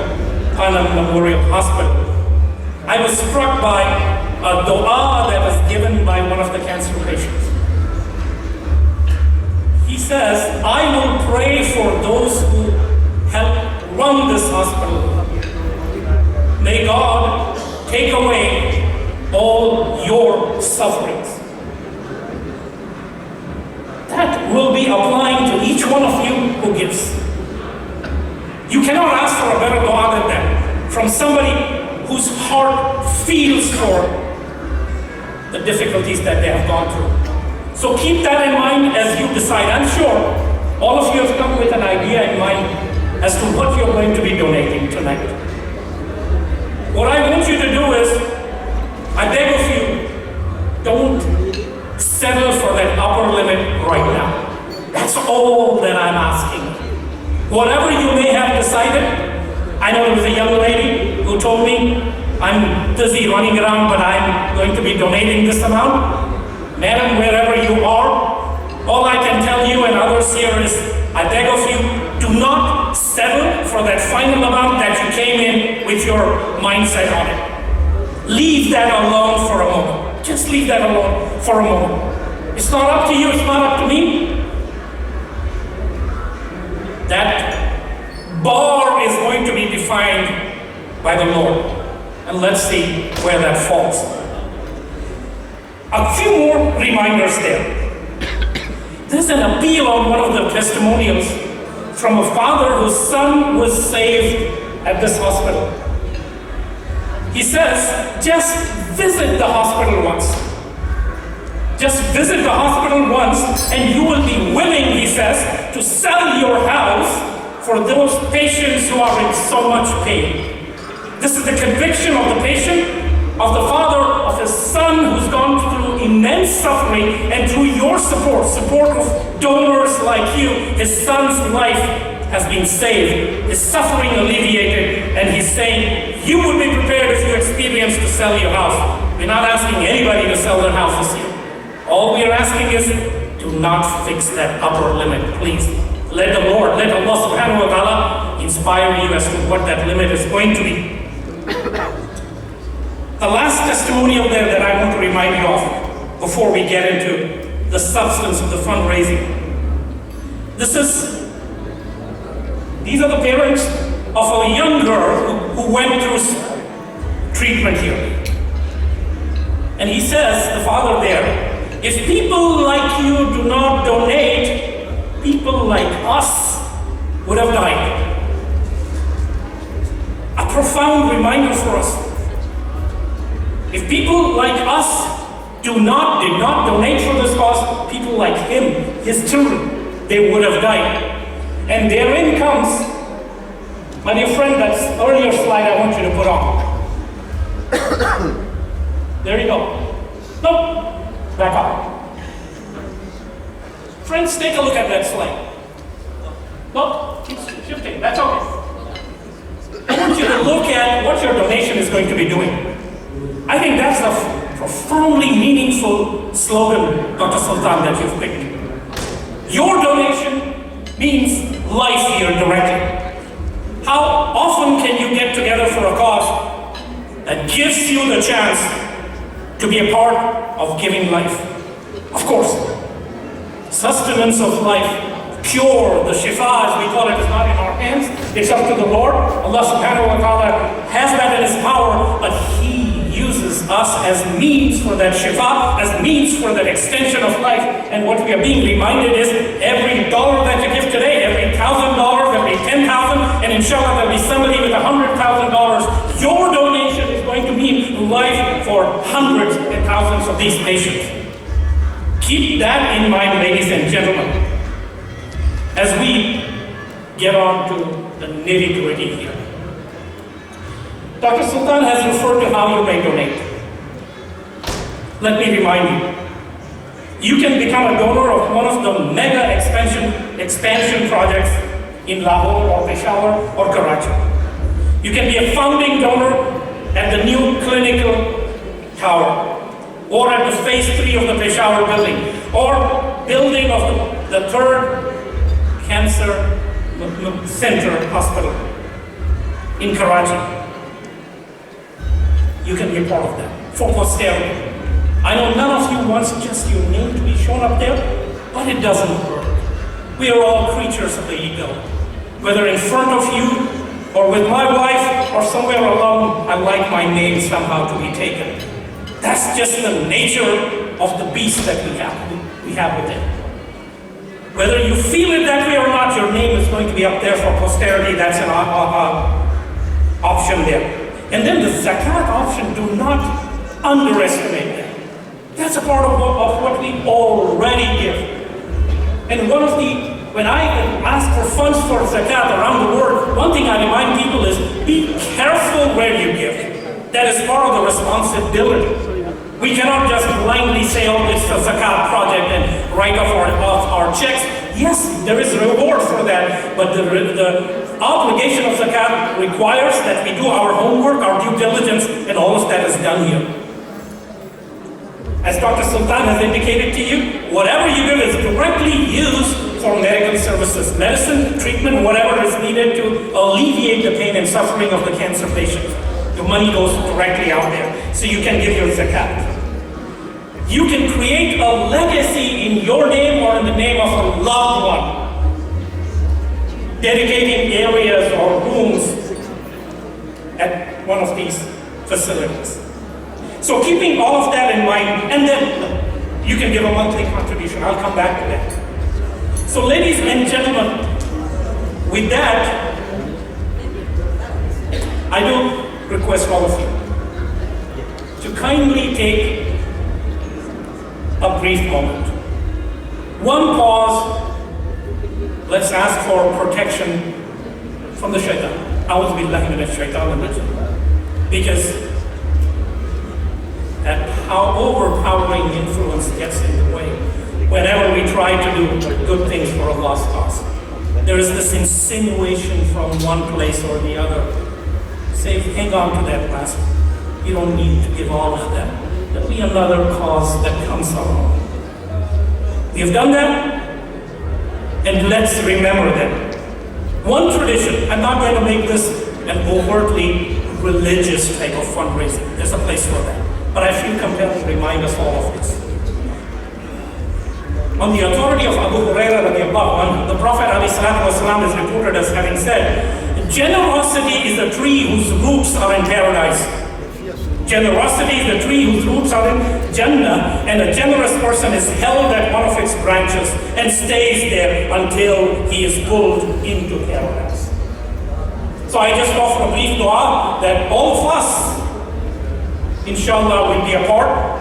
Khanum Memorial Hospital, I was struck by a dua that was given by one of the cancer patients. He says, I will pray for those who help run this hospital. May God take away all your sufferings. will be applying to each one of you who gives. You cannot ask for a better dua than that from somebody whose heart feels for the difficulties that they have gone through. So keep that in mind as you decide. I'm sure all of you have come with an idea in mind as to what you're going to be donating tonight. What I want you to do is, I beg of you, don't settle for that upper limit right now. That's all that I'm asking. Whatever you may have decided, I know there was a young lady who told me, I'm busy running around, but I'm going to be donating this amount. Madam, wherever you are, all I can tell you and others here is, I beg of you, do not settle for that final amount that you came in with your mindset on it. Leave that alone for a moment. Just leave that alone for a moment. It's not up to you, it's not up to me. That bar is going to be defined by the Lord. And let's see where that falls. A few more reminders there. There's an appeal on one of the testimonials from a father whose son was saved at this hospital. He says, just visit the hospital once. Just visit the hospital once and you will be willing, he says, to sell your house for those patients who are in so much pain. This is the conviction of the patient, of the father, of his son who's gone through immense suffering, and through your support of donors like you, his son's life has been saved, his suffering alleviated, and he's saying, you would be prepared if you experienced to sell your house. We're not asking anybody to sell their house this year. All we are asking is, do not fix that upper limit, please. Let the Lord, let Allah subhanahu wa ta'ala inspire you as to what that limit is going to be. The last testimonial there that I want to remind you of before we get into the substance of the fundraising. These are the parents of a young girl who went through treatment here. And he says, the father there, if people like you do not donate, people like us would have died. A profound reminder for us. If people like us did not donate for this cause, people like him, his children, they would have died. And therein comes, my dear friend, that earlier slide I want you to put on. There you go. Nope, back up. Friends, take a look at that slide. Nope, keep shifting, that's okay. I want you to look at what your donation is going to be doing. I think that's a profoundly meaningful slogan, Dr. Sultan, that you've picked. Your donation means life here directly. How often can you get together for a cause that gives you the chance to be a part of giving life? Of course, sustenance of life, cure, the shifa as we call it, is not in our hands. It's up to the Lord. Allah subhanahu wa ta'ala has that in his power, but he uses us as means for that shifa, as means for that extension of life. And what we are being reminded is every dollar that you give today, every $1,000, every $10,000, and inshallah there'll be somebody with $100,000, your donation is going to mean life for hundreds and thousands of these patients. Keep that in mind, ladies and gentlemen, as we get on to the nitty-gritty here. Dr. Sultan has referred to how you may donate. Let me remind you, you can become a donor of one of the mega expansion projects in Lahore or Peshawar or Karachi. You can be a founding donor at the new clinical tower, or at the phase 3 of the Peshawar building, or building of the third cancer center hospital in Karachi. You can be a part of that for posterity. I know none of you wants just your name to be shown up there, but it doesn't work. We are all creatures of the ego. Whether in front of you, or with my wife, or somewhere alone, I like my name somehow to be taken. That's just the nature of the beast that we have within. Whether you feel it that way or not, your name is going to be up there for posterity. That's an option there. And then the zakat option, do not underestimate that. That's a part of what we already give. And when I ask for funds for zakat around the world, one thing I remind people is, be careful where you give. That is part of the responsibility. We cannot just blindly say, oh, it's a zakat project and write off our checks. Yes, there is a reward for that, but the obligation of zakat requires that we do our homework, our due diligence, and all of that is done here. As Dr. Sultan has indicated to you, whatever you give is directly used for medical services, medicine, treatment, whatever is needed to alleviate the pain and suffering of the cancer patient. The money goes directly out there, so you can give your zakat. You can create a legacy in your name or in the name of a loved one, dedicating areas or rooms at one of these facilities. So keeping all of that in mind, and then you can give a monthly contribution. I'll come back to that. So ladies and gentlemen, with that, I do request all of you to kindly take a brief moment. One pause. Let's ask for protection from the shaitan. A'udhu billahi minash shaitanir rajim. Because that how overpowering influence gets in the way whenever we try to do good things for a lost cause. There is this insinuation from one place or the other. Say, hang on to that last. You don't need to give all of that. There'll be another cause that comes along. We have done that, and let's remember that. One tradition, I'm not going to make this an overtly religious type of fundraising. There's a place for that. But I feel compelled to remind us all of this. On the authority of Abu Hurairah radiallahu anhu, the Prophet ﷺ is reported as having said, generosity is a tree whose roots are in paradise. Generosity is the tree whose roots are in Jannah, and a generous person is held at one of its branches and stays there until he is pulled into paradise. So I just offer a brief dua that all of us, inshallah, will be a part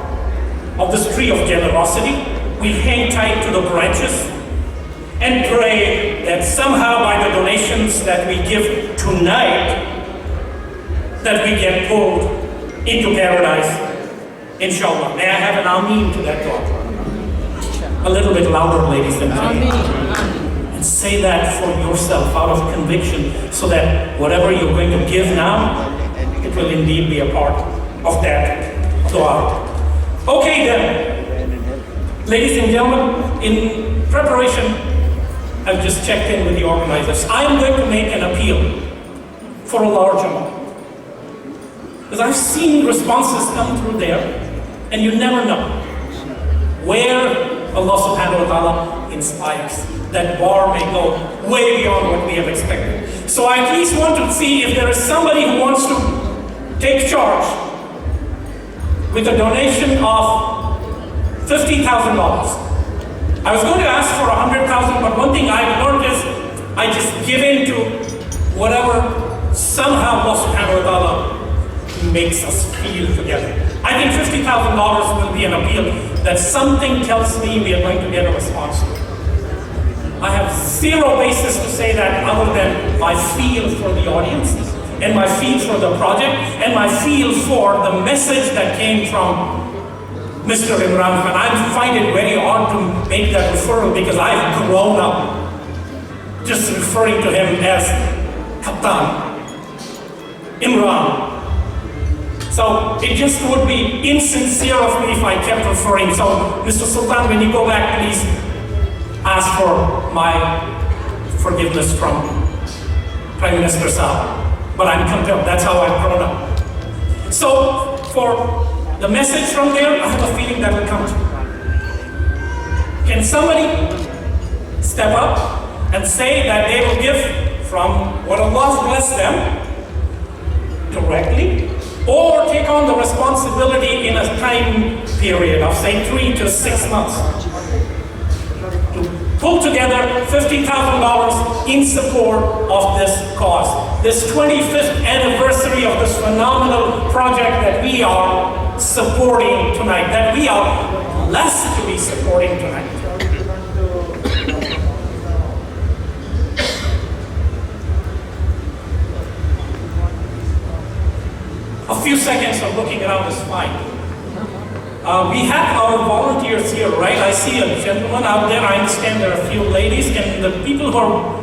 of this tree of generosity. We hang tight to the branches and pray that somehow by the donations that we give tonight, that we get pulled into paradise, inshallah. May I have an ameen to that dua? A little bit louder, ladies and gentlemen. And say that for yourself out of conviction, so that whatever you're going to give now, it will indeed be a part of that dua. Okay then, ladies and gentlemen, in preparation, I've just checked in with the organizers. I am going to make an appeal for a large amount. Because I've seen responses come through there, and you never know where Allah subhanahu wa ta'ala inspires. That bar may go way beyond what we have expected. So I at least want to see if there is somebody who wants to take charge with a donation of $50,000. I was going to ask for $100,000, but one thing I've learned is I just give in to whatever somehow Allah subhanahu wa ta'ala makes us feel together. I think $50,000 will be an appeal that something tells me we are going to get a response to. I have zero basis to say that other than my feel for the audience, and my feel for the project, and my feel for the message that came from Mr. Imran Khan. I find it very odd to make that referral because I've grown up just referring to him as Captain Imran. So it just would be insincere of me if I kept referring. So Mr. Sultan, when you go back, please ask for my forgiveness from Prime Minister Saab. But I'm compelled, that's how I've grown up. So for the message from there, I have a feeling that will come to. Can somebody step up and say that they will give from what Allah has blessed them directly, or take on the responsibility in a time period of say 3 to 6 months to pull together $50,000 in support of this cause. This 25th anniversary of this phenomenal project that we are supporting tonight, that we are blessed to be supporting tonight. A few seconds of looking around is fine. We have our volunteers here, right? I see a gentleman out there. I understand there are a few ladies, and the people who are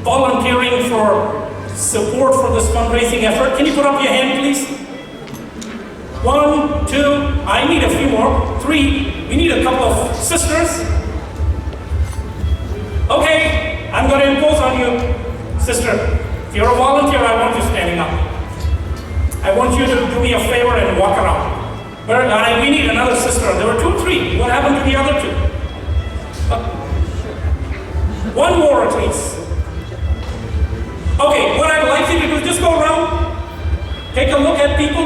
volunteering for support for this fundraising effort. Can you put up your hand, please? 1, 2, I need a few more. 3, we need a couple of sisters. Okay, I'm going to impose on you, sister. If you're a volunteer, I want you standing up. I want you to do me a favor and walk around. We need another sister. There were 2, 3. What happened to the other 2? One more, at least. Okay, what I'd like you to do is just go around, take a look at people.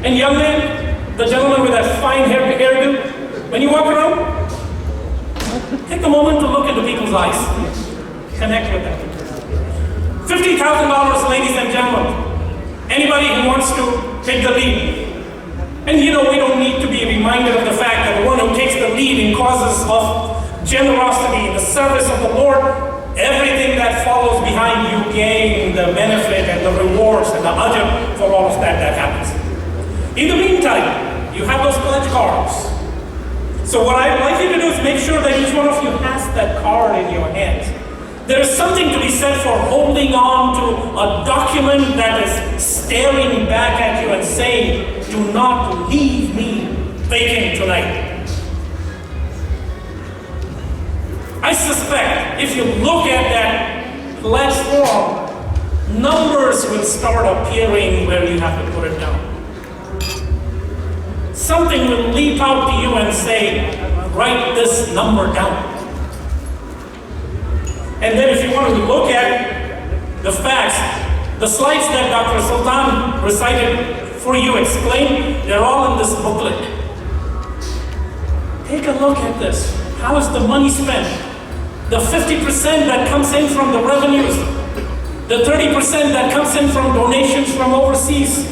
And young man, the gentleman with that fine hairdo, when you walk around, take a moment to look into people's eyes. Connect with them. $50,000, ladies and gentlemen. Anybody who wants to take the lead. And you know, we don't need to be reminded of the fact that the one who takes the lead in causes of generosity in the service of the Lord, everything that follows behind you gain the benefit and the rewards and the ajr for all of that happens. In the meantime, you have those pledge cards. So what I'd like you to do is make sure that each one of you has that card in your hands. There is something to be said for holding on to a document that is staring back at you and saying, do not leave me vacant tonight. I suspect if you look at that pledge form, numbers will start appearing where you have to put it down. Something will leap out to you and say, write this number down. And then if you want to look at the facts, the slides that Dr. Sultan recited for you, explained, they're all in this booklet. Take a look at this. How is the money spent? The 50% that comes in from the revenues, the 30% that comes in from donations from overseas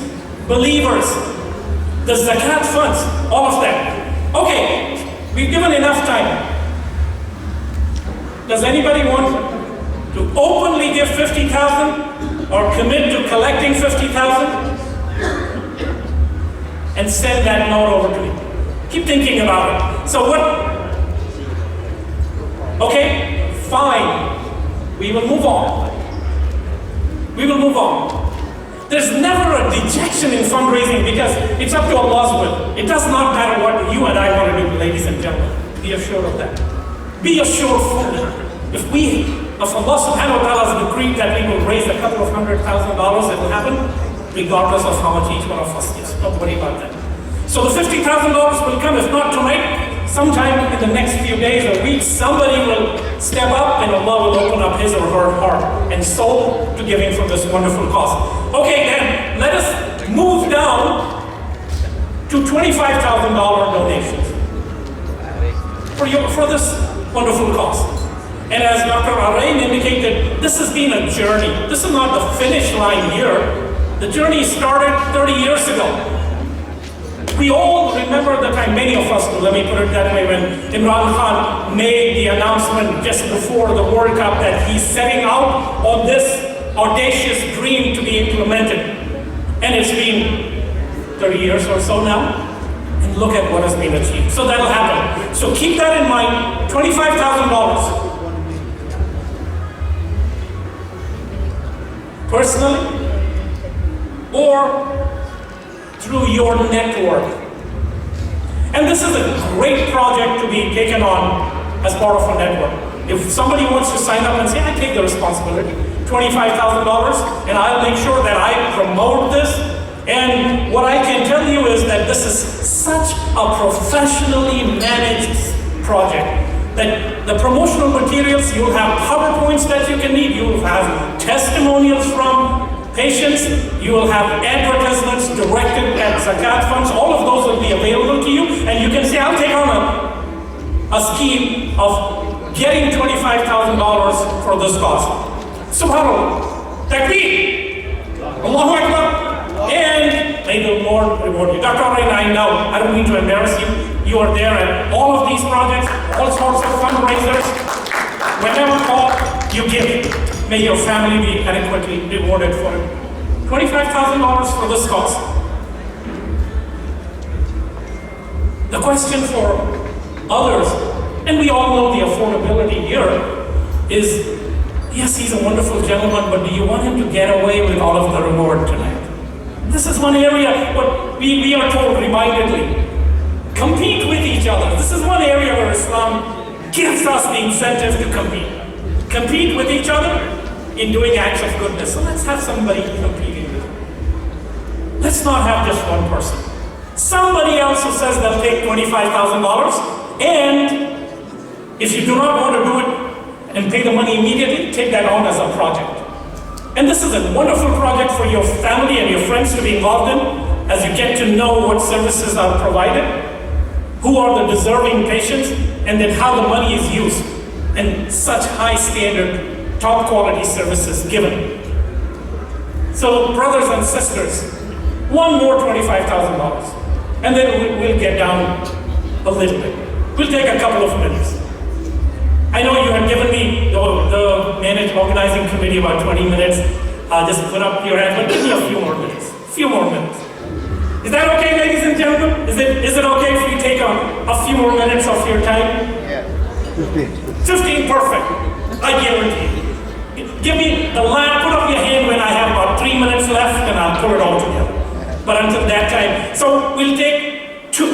believers, the zakat funds, all of that. Okay, we've given enough time. Does anybody want to openly give 50,000 or commit to collecting 50,000 and send that note over to me? Keep thinking about it. So what? Okay, fine. We will move on. We will move on. There's never a dejection in fundraising because it's up to Allah's will. It does not matter what you and I want to do, ladies and gentlemen. Be assured of that. Be assured fully. If Allah subhanahu wa ta'ala has decreed that we will raise a couple of $100,000, it will happen regardless of how much each one of us gives. Don't worry about that. So the $50,000 will come, if not tonight, sometime in the next few days or weeks, somebody will step up and Allah will open up his or her heart and soul to giving for this wonderful cause. Okay, then let us move down to $25,000 donations for this wonderful cause. And as Dr. Arain indicated, this has been a journey. This is not the finish line here. The journey started 30 years ago. We all remember the time, many of us do, let me put it that way, when Imran Khan made the announcement just before the World Cup that he's setting out on this audacious dream to be implemented. And it's been 30 years or so now. And look at what has been achieved. So that'll happen. So keep that in mind, $25,000. Personally, or through your network. And this is a great project to be taken on as part of a network. If somebody wants to sign up and say, I take the responsibility, $25,000, and I'll make sure that I promote this. And what I can tell you is that this is such a professionally managed project that the promotional materials, you'll have PowerPoints that you can need, you'll have testimonials from patients, you will have advertisements directed at zakat funds, all of those will be available to you, and you can say, I'll take on a scheme of getting $25,000 for this cause. Subhanallah. Takbir. Allahu Akbar. And may the Lord reward you. Dr. Raina, I know, I don't mean to embarrass you. You are there at all of these projects, all sorts of fundraisers. Whenever called, you give. May your family be adequately rewarded for it. $25,000 for this cause. The question for others, and we all know the affordability here, is yes, he's a wonderful gentleman, but do you want him to get away with all of the reward tonight? This is one area what we are told remindedly. Compete with each other. This is one area where Islam gives us the incentive to compete. Compete with each other in doing acts of goodness. So let's have somebody competing with you. Let's not have just one person. Somebody else who says they'll take $25,000, and if you do not want to do it and pay the money immediately, take that on as a project. And this is a wonderful project for your family and your friends to be involved in as you get to know what services are provided, who are the deserving patients, and then how the money is used, and such high standard, top quality services given. So brothers and sisters, one more $25,000, and then we'll get down a little bit. We'll take a couple of minutes. I know you had given me the managed organizing committee about 20 minutes. Just put up your hand, but give me a few more minutes. Few more minutes. Is that okay, ladies and gentlemen? Is it okay if we take a few more minutes of your time? Yeah. 15. Perfect. I guarantee. Give me the last, put up your hand when I have about 3 minutes left, and I'll put it all together. But until that time, so we'll take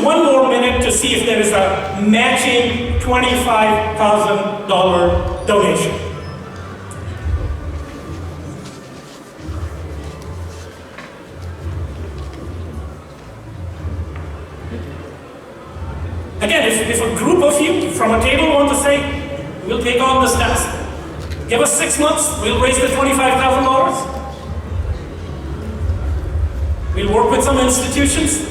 one more minute to see if there is a matching $25,000 donation. Again, if a group of you from a table want to say, we'll take on this task, give us 6 months, we'll raise the $25,000. We'll work with some institutions,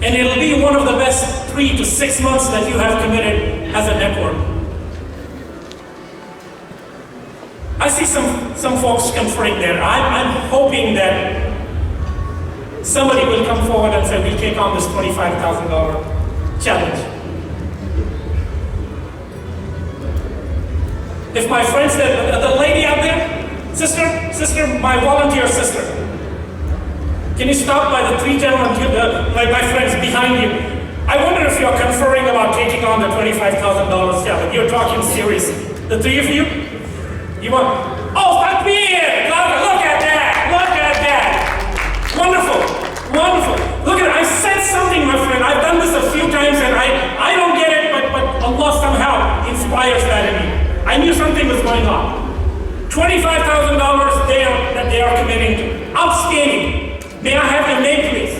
and it'll be one of the best 3 to 6 months that you have committed as a network. I see some folks conferring there. I'm hoping that somebody will come forward and say, we'll take on this $25,000 challenge. If my friends, the lady out there, sister, my volunteer sister, can you stop by the 3 gentlemen, like my friends behind you? I wonder if you're conferring about taking on the $25,000 challenge. You're talking seriously. The 3 of you? You want? Oh, Takbir! Look at that! Look at that! Wonderful! Wonderful! Look at it. I said something, my friend. I've done this a few times, and I don't get it, but Allah somehow inspires that in me. I knew something was going on. $25,000 that they are committing to. Outstanding. May I have your name, please?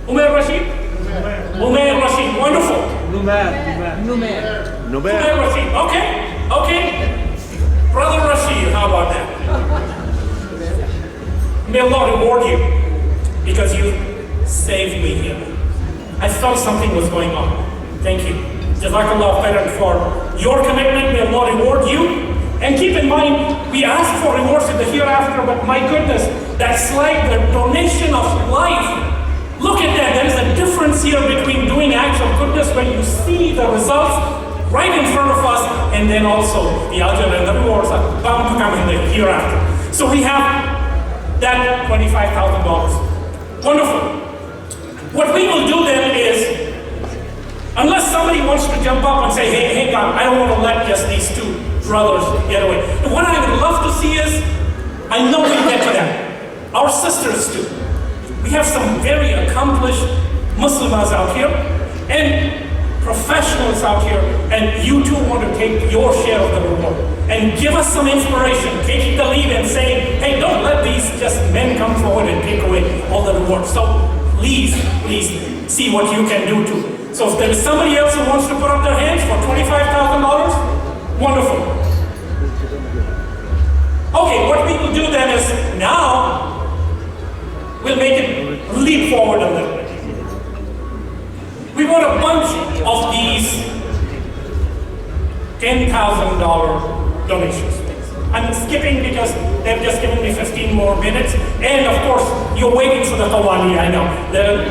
Umair Rashid? Umair Rashid, wonderful. Umair Rashid, okay. Brother Rashid, how about that? May Allah reward you because you saved me here. I felt something was going on. Thank you. Jazakallah khairan for your commitment. May Allah reward you. And keep in mind, we ask for rewards in the hereafter, but my goodness, that's like the donation of life. Look at that, there is a difference here between doing acts of goodness when you see the results right in front of us, and then also the ajr and the rewards are bound to come in the hereafter. So we have that $25,000. Wonderful. What we will do then is, unless somebody wants to jump up and say, hey God, I don't want to let just these 2 brothers get away. And what I would love to see is, I know we'll get to that. Our sisters too. We have some very accomplished Muslims out here and professionals out here, and you too want to take your share of the reward and give us some inspiration, take the lead and say, hey, don't let these just men come forward and take away all the rewards. So please see what you can do too. So if there is somebody else who wants to put up their hands for $25,000, wonderful. Okay, what we will do then is now we'll make it leap forward a little bit. We want a bunch of these $10,000 donations. I'm skipping because they've just given me 15 more minutes. And of course, you're waiting for the Qawwali, I know. The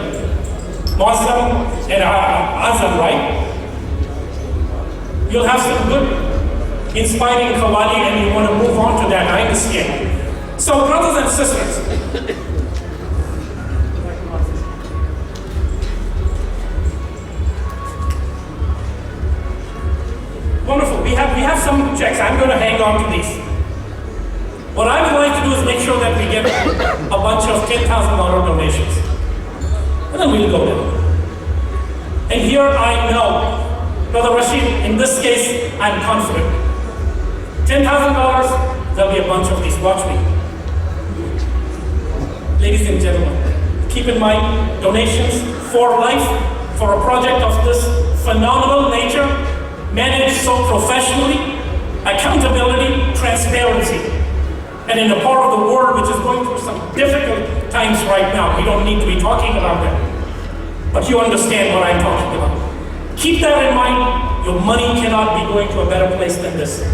Muslim and Azam, right? You'll have some good, inspiring Qawwali and you want to move on to that, I understand. So brothers and sisters, wonderful. We have some checks. I'm going to hang on to these. What I would like to do is make sure that we get a bunch of $10,000 donations. And then we'll go down. And here I know, Brother Rashid, in this case, I'm confident. $10,000, there'll be a bunch of these. Watch me. Ladies and gentlemen, keep in mind, donations for life, for a project of this phenomenal nature, managed so professionally, accountability, transparency. And in a part of the world which is going through some difficult times right now, we don't need to be talking about that. But you understand what I'm talking about. Keep that in mind. Your money cannot be going to a better place than this.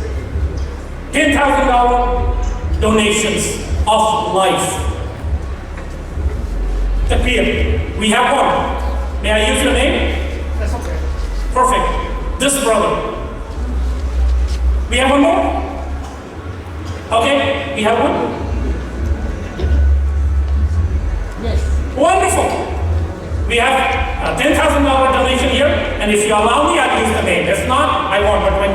$10,000 donations of life. Takbir. We have one. May I use your name? That's okay. Perfect. This brother. We have one more? Okay, we have one? Yes. Wonderful. We have a $10,000 donation here, and if you allow me, I'll use the name. If not, I won't, but when...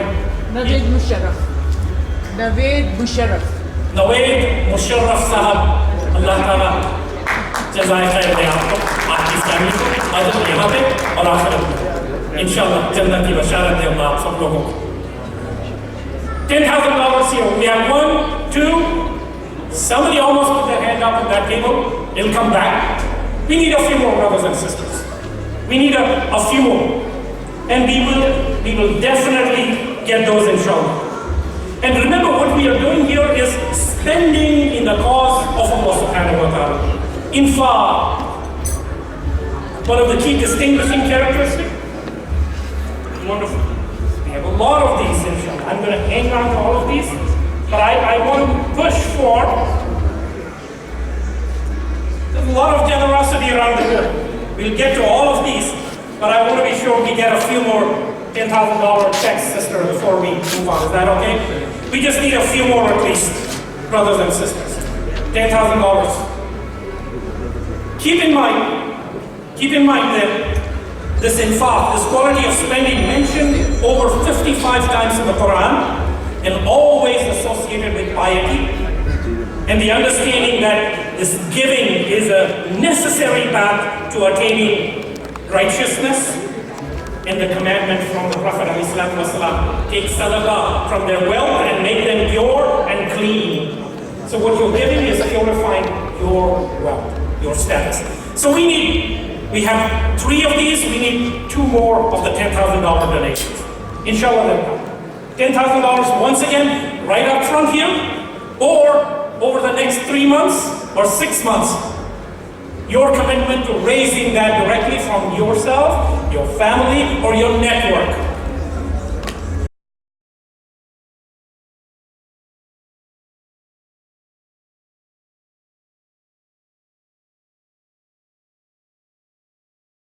Naveed Musharraf. Naveed Musharraf. Naveed Musharraf Sahab, Allah Ta'ala जज़ाए खैर दे आपको, आपकी family को, और यहाँ पे और आखिरत में। इंशाअल्लाह जन्नत की बशारत दे अल्लाह आप सब लोगों को। $10,000 here. We have 1, 2. Somebody almost put their hand up at that table. It'll come back. We need a few more, brothers and sisters. We need a few more. And we will definitely get those, inshallah. And remember, what we are doing here is spending in the cause of Allah subhanahu wa ta'ala. Infaq. One of the key distinguishing characteristics. Wonderful. We have a lot of these, inshallah. I'm going to hang on to all of these, but I want to push for. There's a lot of generosity around the world. We'll get to all of these, but I want to be sure we get a few more $10,000 checks, sister, before we move on. Is that okay? We just need a few more at least, brothers and sisters. $10,000. Keep in mind that this infaq, this quality of spending mentioned over 55 times in the Quran and always associated with piety and the understanding that this giving is a necessary path to attaining righteousness and the commandment from the Prophet ﷺ, take sadaqah from their wealth and make them pure and clean. So what you're giving is purifying your wealth, your status. So we have 3 of these, we need 2 more of the $10,000 donations. Inshallah, they'll come. $10,000 once again, right up front here, or over the next 3 months or 6 months. Your commitment to raising that directly from yourself, your family, or your network.